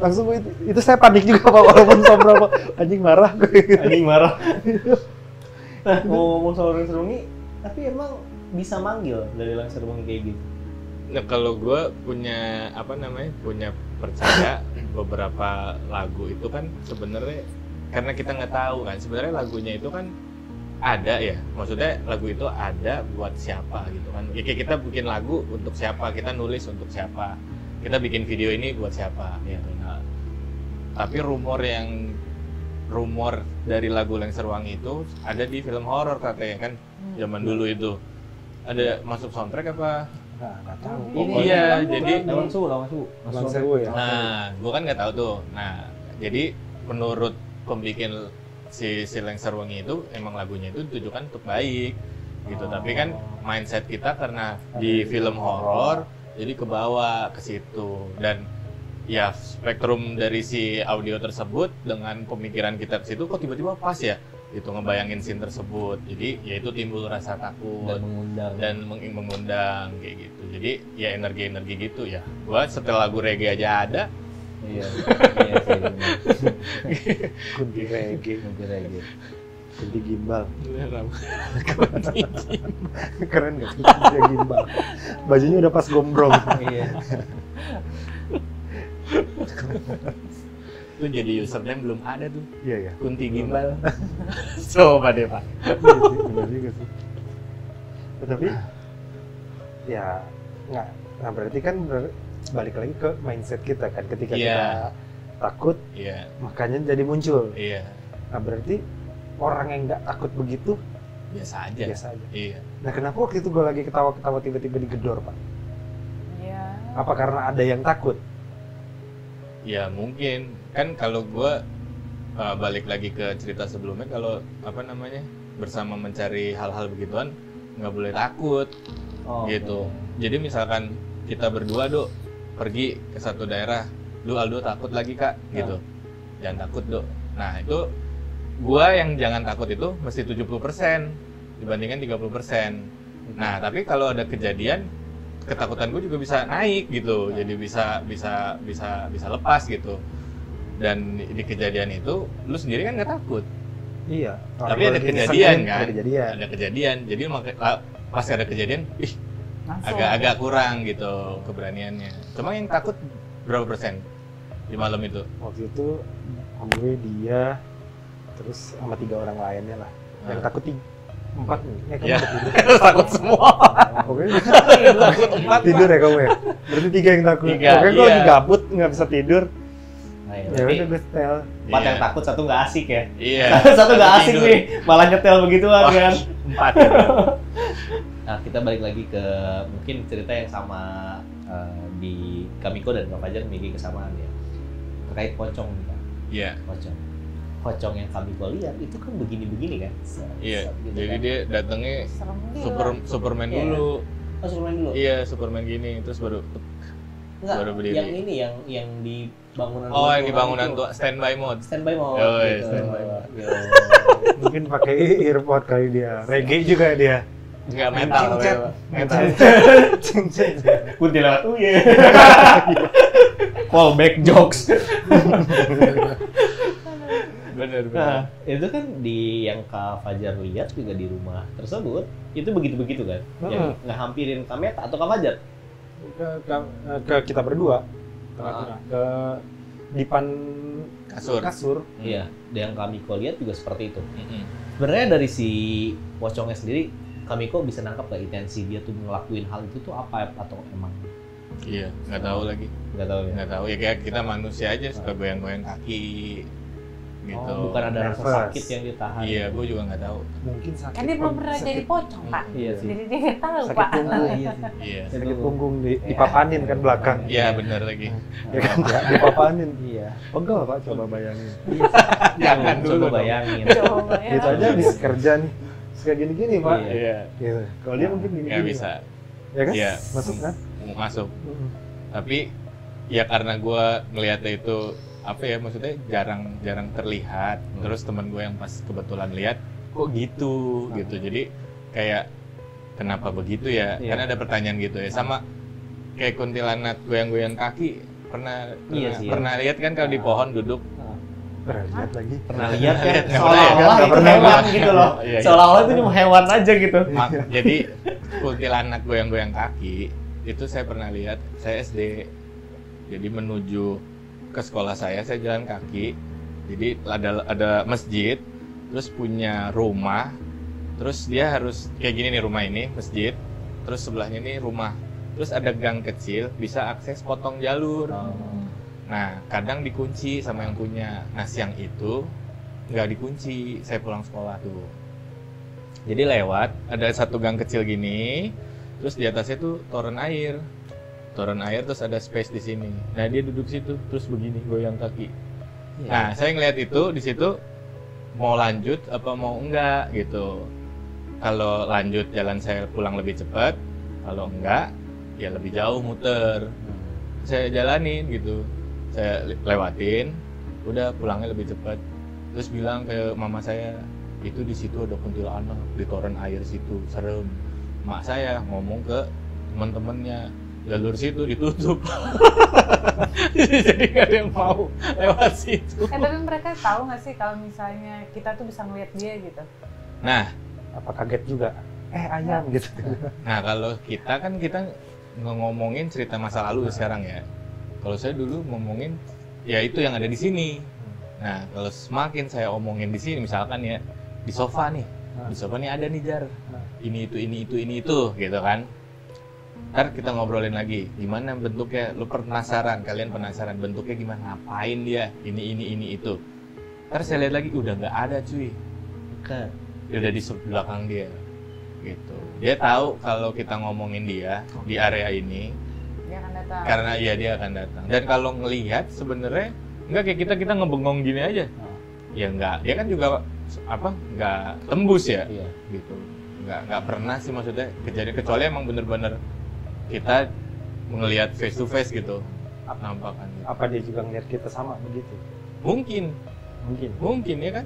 Langsung gue itu saya panik juga pak, walaupun sombral pak. Anjing marah gue. Anjing marah. Nah, ngomong soal Lang Serungi, tapi emang bisa manggil dari Lang Serungi kayak gitu? Nah, kalau gue punya punya percaya beberapa lagu itu kan sebenarnya karena kita nggak tahu kan sebenarnya lagunya itu kan ada ya, maksudnya lagu itu ada buat siapa gitu kan. Ya, kayak kita bikin lagu untuk siapa, kita nulis untuk siapa, kita bikin video ini buat siapa gitu. Nah, tapi rumor dari lagu Lang Serungi itu ada di film horor katanya kan, zaman dulu itu ada masuk soundtrack apa? Nggak tahu. Iya, jadi Lawan Sewu. Lang Sewu ya. nah, gua kan nggak tahu tuh. Nah, jadi menurut pembikin si Lang Serungi itu emang lagunya itu ditujukan untuk baik gitu. Tapi kan mindset kita karena di film horor jadi kebawa ke situ, dan ya spektrum dari si audio tersebut dengan pemikiran kita ke situ kok tiba-tiba pas ya gitu ngebayangin scene tersebut. Jadi ya itu timbul rasa takut dan mengundang kayak gitu. Jadi ya energi-energi gitu ya. Gua setelah lagu reggae aja ada. Iya sih. Kunti reggae. Kunti gimbal. Keren nggak? Kunti gimbal. Bajunya udah pas gombrong. Iya. Itu jadi username belum ada tuh. Iya ya. Kunti Gimbal. Coba deh Pak. Benar juga sih. Tapi ya nggak. Nah berarti kan balik lagi ke mindset kita kan, ketika kita takut, makanya jadi muncul. Iya. Nah berarti orang yang nggak takut begitu biasa aja. Iya. Nah kenapa waktu itu gue lagi ketawa-ketawa tiba-tiba digedor pak? Iya. Apa karena ada yang takut? Ya mungkin kan kalau gue balik lagi ke cerita sebelumnya, kalau apa namanya bersama mencari hal-hal begituan nggak boleh takut gitu. Jadi misalkan kita berdua Dok pergi ke satu daerah, Aldo takut lagi Kak gitu, jangan takut Dok. Nah itu gue yang jangan takut itu mesti 70% dibandingkan 30%. Nah tapi kalau ada kejadian, ketakutan gue juga bisa naik gitu, jadi bisa lepas gitu. Dan di kejadian itu lu sendiri kan nggak takut. Iya. Tapi ada kejadian kan? Ada kejadian. Jadi pas ada kejadian, agak kurang gitu keberaniannya. Cuma yang takut berapa persen di malam itu? Waktu itu gue, dia, terus sama 3 orang lainnya lah. Yang takut 4 nih. Ya, takut semua. Pokoknya tidur ya kamu ya? Berarti 3 yang takut. 3, Pokoknya gue lagi gabut, nggak bisa tidur. Ya udah gue setel. 4 yang takut, 1 nggak asik ya. Iya. Satu nggak asik nih, malah nyetel begituan kan. 4. Nah kita balik lagi ke mungkin cerita yang sama di Kamiko dan Kak Fajar memiliki kesamaan ya terkait pocong nih Kak. Iya. Pocong yang Kamiko lihat itu kan begini-begini kan. Iya. Gitu Jadi kan. dia datangnya Serem gila. Superman Iya. dulu. Oh Superman dulu. Iya, Superman gini terus baru Enggak, baru berdiri. yang ini yang di bangunan Oh, yang di itu. bangunan tuh standby mode. Standby mode. Oh, iya, gitu. standby mode. Yo. Mungkin pakai earpod kali dia. Reggae juga dia. Enggak metal. Cincet. Metal. Cincet. Kuntilanak tuh ya. Callback jokes. Bener. Nah, itu kan di yang Kak Fajar lihat juga di rumah tersebut, itu begitu-begitu kan? Yang ngehampirin Kameta atau Kak Fajar? Ke kita berdua. Ke dipan kasur. Iya, yang Kamiko lihat juga seperti itu. Mm-mm. Sebenarnya dari si pocongnya sendiri, Kamiko bisa nangkap gak intensi dia tuh ngelakuin hal itu tuh apa atau emang? Iya, nggak tahu lagi. Nggak tahu ya? Nggak tahu ya, kayak kita manusia aja suka goyang-goyang kaki gitu. Oh, bukan ada rasa Nervous. sakit yang ditahan. Iya, gue juga nggak tahu. Mungkin sakit. Kan dia belum pernah sakit- jadi pocong, Pak. Iya sih. Jadi dia nggak tahu, Sakit Pak. punggung. Iya sih. Iya. Sakit punggung dipapanin kan belakang. Iya, bener lagi. Ya kan, ya, dipapanin. Iya. Pegel Pak, coba bayangin. Jangan Coba dulu dong. bayangin. Coba ya. Itu aja habis kerja nih. Kayak gini-gini Pak. Iya. Iya. Gitu. Kalau dia mungkin gini-gini. Nggak bisa. Ya kan? Iya. Masuk kan? Masuk. Tapi ya karena gue ngelihatnya itu apa ya, maksudnya jarang terlihat. Terus teman gue yang pas kebetulan lihat kok gitu gitu. Jadi kayak kenapa begitu ya? Iya. Karena ada pertanyaan gitu ya. Sama kayak kuntilanak goyang-goyang kaki. Pernah Iya sih, pernah lihat kan kalau di pohon duduk. Pernah lihat lagi. Pernah lihat kan? Nggak pernah ya? Seolah-olah Nggak itu pernah. hewan gitu loh. Iya, iya. Seolah-olah itu cuma hewan aja gitu. Jadi kuntilanak goyang-goyang kaki itu saya pernah lihat. Saya SD. Jadi menuju ke sekolah saya jalan kaki. Jadi ada masjid, terus punya rumah, terus dia harus kayak gini nih, rumah ini masjid, terus sebelahnya nih rumah, terus ada gang kecil bisa akses potong jalur. Nah kadang dikunci sama yang punya. Nah siang itu nggak dikunci, saya pulang sekolah tuh. Jadi lewat ada satu gang kecil gini, terus di atasnya tuh toren air terus ada space di sini. Nah dia duduk situ terus begini goyang kaki. Nah saya ngeliat itu di situ mau lanjut apa mau enggak gitu. Kalau lanjut jalan saya pulang lebih cepat, kalau enggak ya lebih jauh muter. Saya jalanin gitu, saya lewatin, udah pulangnya lebih cepat. Terus bilang ke mama saya, itu di situ ada kuntilanak di toren air situ, serem. Mak saya ngomong ke teman-temannya, jalur situ ditutup. Jadi nggak ada yang mau lewat situ. Tapi mereka tahu nggak sih kalau misalnya kita tuh bisa ngeliat dia gitu? Nah, Apa kaget juga? Ayam gitu. nah kalau kita kan ngomongin cerita masa lalu sekarang ya. Kalau saya dulu ngomongin ya itu yang ada di sini. Nah, kalau semakin saya omongin di sini, misalkan ya di sofa nih, di sofa nih ada nih Jar, ini itu gitu kan. Ntar kita ngobrolin lagi, gimana bentuknya, lu penasaran, kalian penasaran bentuknya gimana, ngapain dia, ini itu. Ntar saya lihat lagi, udah nggak ada cuy, Bukan. dia udah di belakang dia, gitu. Dia tahu kalau kita ngomongin dia di area ini, Dia akan datang. Karena iya dia akan datang. Dan kalau ngelihat sebenarnya enggak kayak kita ngebengong gini aja. Ya enggak, dia kan juga enggak tembus ya. Iya. Gitu. Enggak pernah sih maksudnya kejadian, kecuali emang bener-bener kita ngelihat face to face gitu. Nampakan gitu. Apa dia juga ngeliat kita sama begitu? Mungkin ya kan?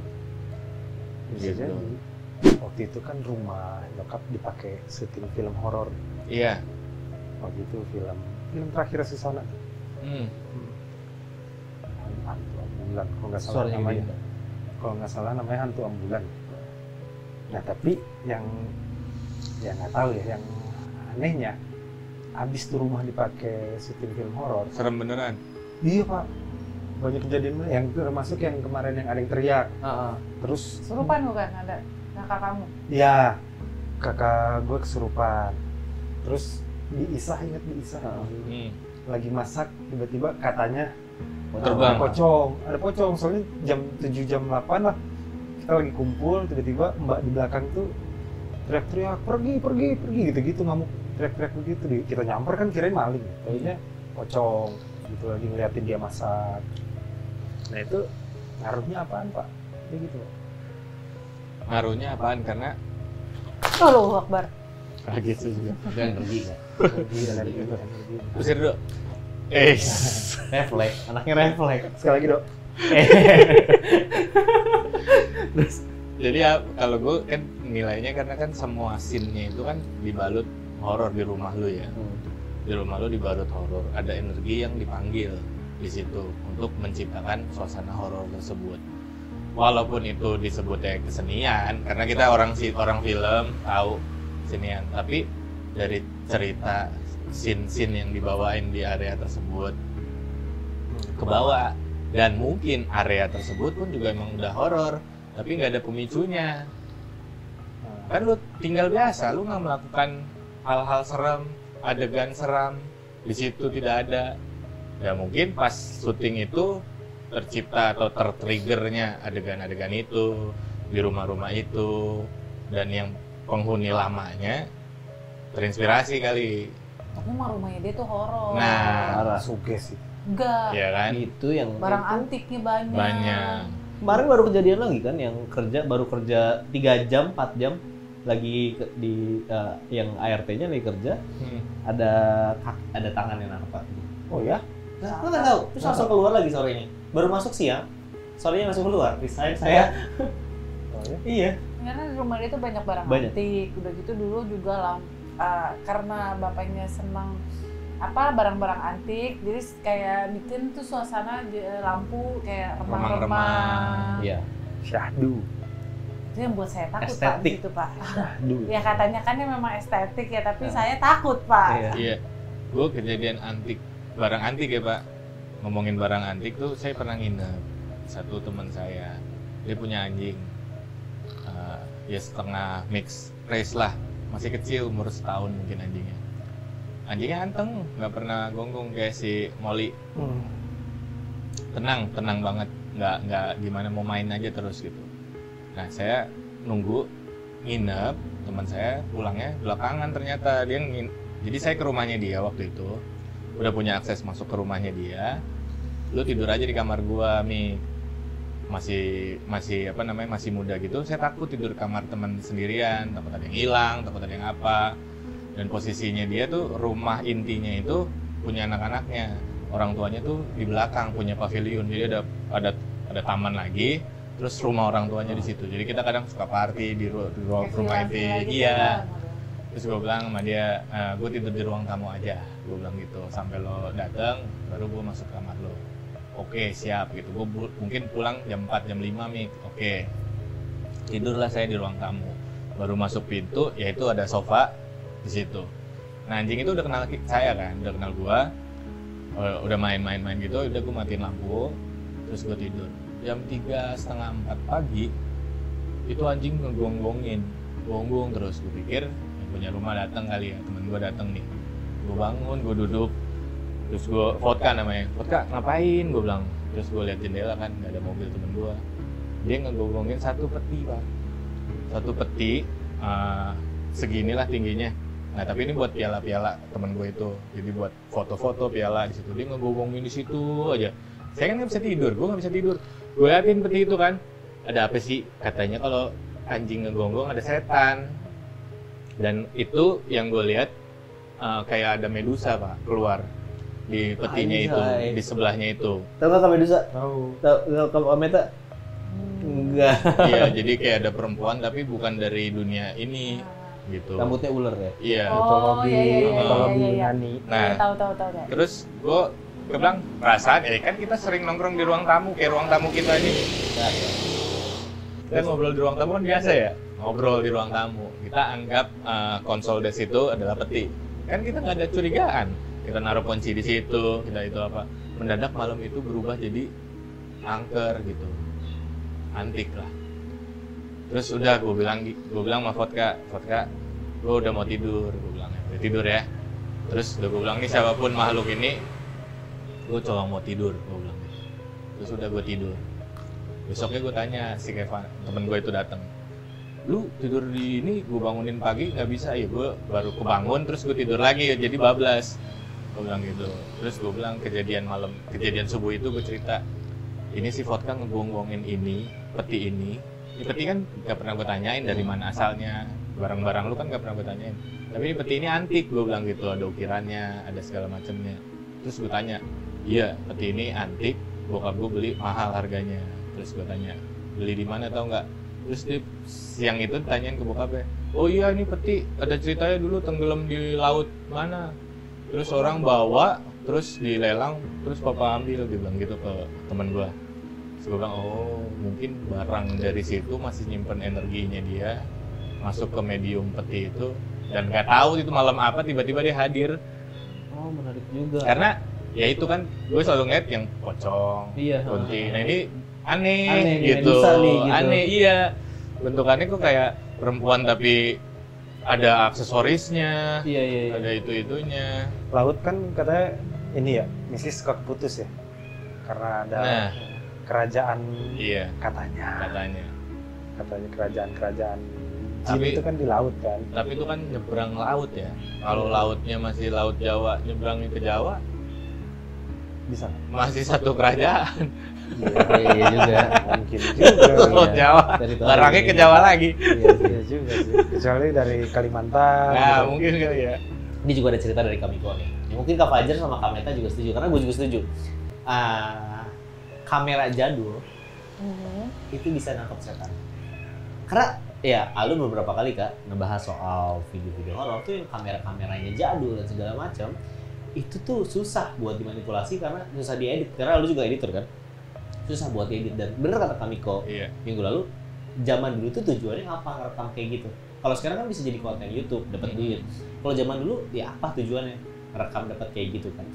Bisa Gitu. jadi. Waktu itu kan rumah nyokap dipakai syuting film horor. Iya. Waktu itu film terakhir Susana. Hantu ambulan, kalau nggak salah Suaranya namanya. gede. Kalau nggak salah namanya hantu ambulan. Nah tapi yang nggak tahu ya, yang anehnya, abis tuh rumah dipakai syuting film horor. Serem beneran. Iya pak, banyak kejadian yang termasuk yang kemarin yang ada yang teriak. Terus Kesurupan bukan ada kakak kamu? ya kakak gue kesurupan. Terus di Isah, ingat di Isah? Lagi masak tiba-tiba katanya Terbang. ada pocong soalnya jam 7 jam 8 lah kita lagi kumpul, tiba-tiba mbak di belakang tuh teriak-teriak pergi gitu-gitu, ngamuk teriak-teriak begitu. Kita nyamper kan kirain maling, taunya pocong gitu lagi ngeliatin dia masak. Nah itu ngaruhnya apaan pak? Kayak gitu pak. Ngaruhnya apaan? Karena Allahu Akbar. gitu juga. Dan energi kan. Iya dari itu energi. Usir dulu. Refleks, anaknya refleks. Sekali lagi dok. Terus Jadi ya, kalau gue kan nilainya karena kan semua scene-nya itu kan dibalut horor di rumah lu ya. Di rumah lu dibalut horor, ada energi yang dipanggil di situ untuk menciptakan suasana horor tersebut. Walaupun itu disebutnya kesenian, karena kita orang film tahu kesenian, tapi dari cerita scene-scene yang dibawain di area tersebut kebawa, dan mungkin area tersebut pun juga emang udah horor, tapi nggak ada pemicunya. Kan lu tinggal biasa, lu nggak melakukan hal-hal seram, adegan seram, di situ tidak ada. Ya mungkin pas syuting itu tercipta atau tertriggernya adegan-adegan itu di rumah-rumah itu, dan yang penghuni lamanya terinspirasi kali. Tapi rumahnya dia tuh horor. Nah, parah. Suges sih. Enggak. ya kan? Itu yang Barang itu. antiknya banyak. Banyak. Kemarin baru kejadian lagi kan yang baru kerja 3 jam, 4 jam lagi di yang ART-nya lagi kerja, ada tangan yang nampak. Oh ya? Nah, aku nggak tahu. Terus langsung keluar lagi sorenya. Baru masuk siang, sorenya langsung keluar. Saya Oh ya? iya. Karena di rumah dia tuh banyak barang Banyak. antik. Udah gitu dulu juga karena bapaknya senang barang-barang antik, jadi kayak bikin tuh suasana lampu kayak remang-remang. Iya. Syahdu. Itu yang buat saya takut Estetik. pak di situ pak. Syahdu. Ya katanya kan ya memang estetik ya, tapi saya takut pak. Iya. Iya, gue kejadian antik, barang antik ya pak. Ngomongin barang antik tuh, saya pernah nginep satu teman saya, dia punya anjing, ya setengah mix race lah, masih kecil, umur setahun mungkin anjingnya. Anjingnya anteng, nggak pernah gonggong kayak si Molly. Tenang banget, nggak gimana, mau main aja terus gitu. Nah saya nunggu nginep, teman saya pulangnya belakangan ternyata dia jadi saya ke rumahnya dia waktu itu, udah punya akses masuk ke rumahnya dia. Lu tidur aja di kamar gua, Mi. Masih masih muda gitu. Saya takut tidur kamar teman sendirian, takut ada yang hilang, takut ada yang apa. Dan posisinya dia tuh, rumah intinya itu punya anak-anaknya. Orang tuanya tuh di belakang punya pavilion. Jadi ada taman lagi, terus rumah orang tuanya di situ. Jadi kita kadang suka party di ruang rumah itu. Gitu Iya. kan. Terus gue bilang sama dia, gue tidur di ruang tamu aja. Gue bilang gitu, sampai lo datang baru gue masuk kamar lo. Oke, siap gitu. Gue mungkin pulang jam 4, jam 5 Mik. Oke. Tidurlah saya di ruang tamu. Baru masuk pintu, yaitu ada sofa di situ. Nah, anjing itu udah kenal saya kan, udah kenal gue. Udah main-main gitu, udah gue matiin lampu. Terus gue tidur. Jam 3:30, 4 pagi, itu anjing ngegonggongin. Gonggong terus. Gue pikir yang punya rumah datang kali ya, temen gue datang nih. Gue bangun, gue duduk. Terus gue, Vodka namanya, Vodka ngapain? Gue bilang. Terus gue liat jendela kan, gak ada mobil temen gue. Dia ngegonggongin satu peti pak. Satu peti, seginilah tingginya, Nah tapi ini buat piala-piala temen gue itu, jadi buat foto-foto piala di situ. Dia ngegonggongin di situ aja. Saya kan nggak bisa tidur, gue nggak bisa tidur. Gue liatin peti itu kan, ada apa sih? Katanya kalau anjing ngegonggong ada setan. Dan itu yang gue lihat kayak ada medusa pak keluar di petinya itu, di sebelahnya itu. Tahu nggak medusa? Tahu. Tahu kamu Meta? Enggak. Iya, jadi kayak ada perempuan tapi bukan dari dunia ini gitu. Rambutnya ular ya? Iya. Mitologi Yunani. Nah, tahu. terus gue bilang perasaan, kan kita sering nongkrong di ruang tamu, kayak ruang tamu kita ini. Kita ngobrol di ruang tamu kan biasa ya, ngobrol di ruang tamu. Kita anggap konsol desk itu adalah peti. Kan kita nggak ada curigaan. Kita naruh kunci di situ, kita itu apa. Mendadak malam itu berubah jadi angker gitu, antik lah. Terus udah gue bilang sama Vodka, gue udah mau tidur, gue bilang udah tidur ya. Terus udah gue bilang nih siapapun makhluk ini, gue coba mau tidur, gue bilang. Terus udah gue tidur. Besoknya gue tanya si Kevin, temen gue itu datang, lu tidur di ini, gue bangunin pagi nggak bisa ya, gue baru kebangun terus gue tidur lagi jadi bablas, gue bilang gitu. Terus gue bilang kejadian subuh itu gue cerita, ini si Vodka ngegonggongin ini, peti ini kan nggak pernah gue tanyain dari mana asalnya, barang-barang lu kan nggak pernah gue tanyain, tapi ini peti ini antik, gue bilang gitu, ada ukirannya, ada segala macamnya. Terus gue tanya, iya peti ini antik, bokap gue beli mahal harganya. Terus gue tanya, beli di mana tau nggak? Terus dia siang itu tanyain ke bokapnya, oh iya ini peti ada ceritanya dulu tenggelam di laut mana, terus orang bawa, terus dilelang, terus papa ambil, dia bilang gitu ke teman gue. Terus gue bilang, oh mungkin barang dari situ masih nyimpen energinya dia, masuk ke medium peti itu, dan nggak tahu itu malam apa tiba-tiba dia hadir. Oh menarik juga. Karena ya itu kan gue selalu ngeliat yang pocong, Iya. kunti. Nah ini aneh nih, gitu. gitu. Aneh iya. Bentukannya kok kayak perempuan tapi ada aksesorisnya, Iya. ada itu-itunya. Laut kan katanya ini ya, misi suka putus ya. Karena ada Nah, kerajaan iya katanya kerajaan-kerajaan jin Tapi- itu kan di laut kan. tapi itu kan nyebrang laut ya. Kalau lautnya masih laut Jawa, nyebrangnya ke Jawa, Bisa nggak? masih satu kerajaan. Iya juga. Mungkin juga. Laut Jawa, Teritori. barangnya ke Jawa lagi. Iya juga sih. Kecuali dari Kalimantan. Nah, mungkin kali ya. Ini juga ada cerita dari Kamiko nih. Ya, mungkin Kak Fajar sama Kak Meta juga setuju, karena gue juga setuju. Kamera jadul itu bisa nangkep setan. Karena ya Alun beberapa kali Kak ngebahas soal video-video horor tuh yang kamera-kameranya jadul dan segala macam. Itu tuh susah buat dimanipulasi karena susah diedit. Karena lu juga editor kan? Susah buat diedit. Dan bener kata Kamiko Iya. minggu lalu, zaman dulu tuh tujuannya apa ngerekam kayak gitu. Kalau sekarang kan bisa jadi konten YouTube, dapat duit. Kalau zaman dulu ya apa tujuannya? Rekam dapat kayak gitu kan.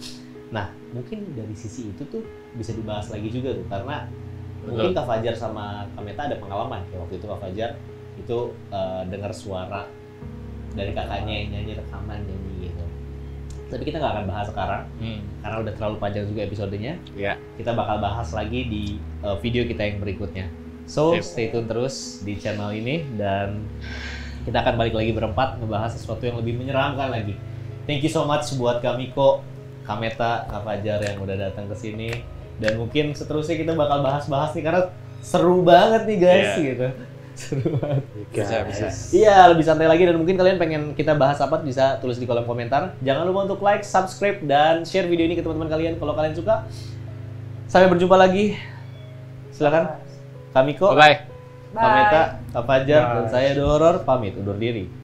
Nah, mungkin dari sisi itu tuh bisa dibahas lagi juga tuh, karena mungkin Kak Fajar sama Kak Meta ada pengalaman. Kayak waktu itu Kak Fajar itu dengar suara dari kakaknya yang nyanyi rekaman nyanyi gitu. Tapi kita nggak akan bahas sekarang karena udah terlalu panjang juga episodenya. Iya. Kita bakal bahas lagi di video kita yang berikutnya. So, Sip. stay tune terus di channel ini dan kita akan balik lagi berempat ngebahas sesuatu yang lebih menyeramkan lagi. Thank you so much buat Kamiko, Kak Meta, Kak Fajar yang udah datang ke sini. Dan mungkin seterusnya kita bakal bahas-bahas nih karena seru banget nih guys Iya. gitu. Seru banget. Bisa. Iya, lebih santai lagi dan mungkin kalian pengen kita bahas apa bisa tulis di kolom komentar. Jangan lupa untuk like, subscribe, dan share video ini ke teman-teman kalian kalau kalian suka. Sampai berjumpa lagi. Silakan. Kamiko, Bye. Kak Meta, Kak Fajar, dan Bye. saya The Horror pamit undur diri.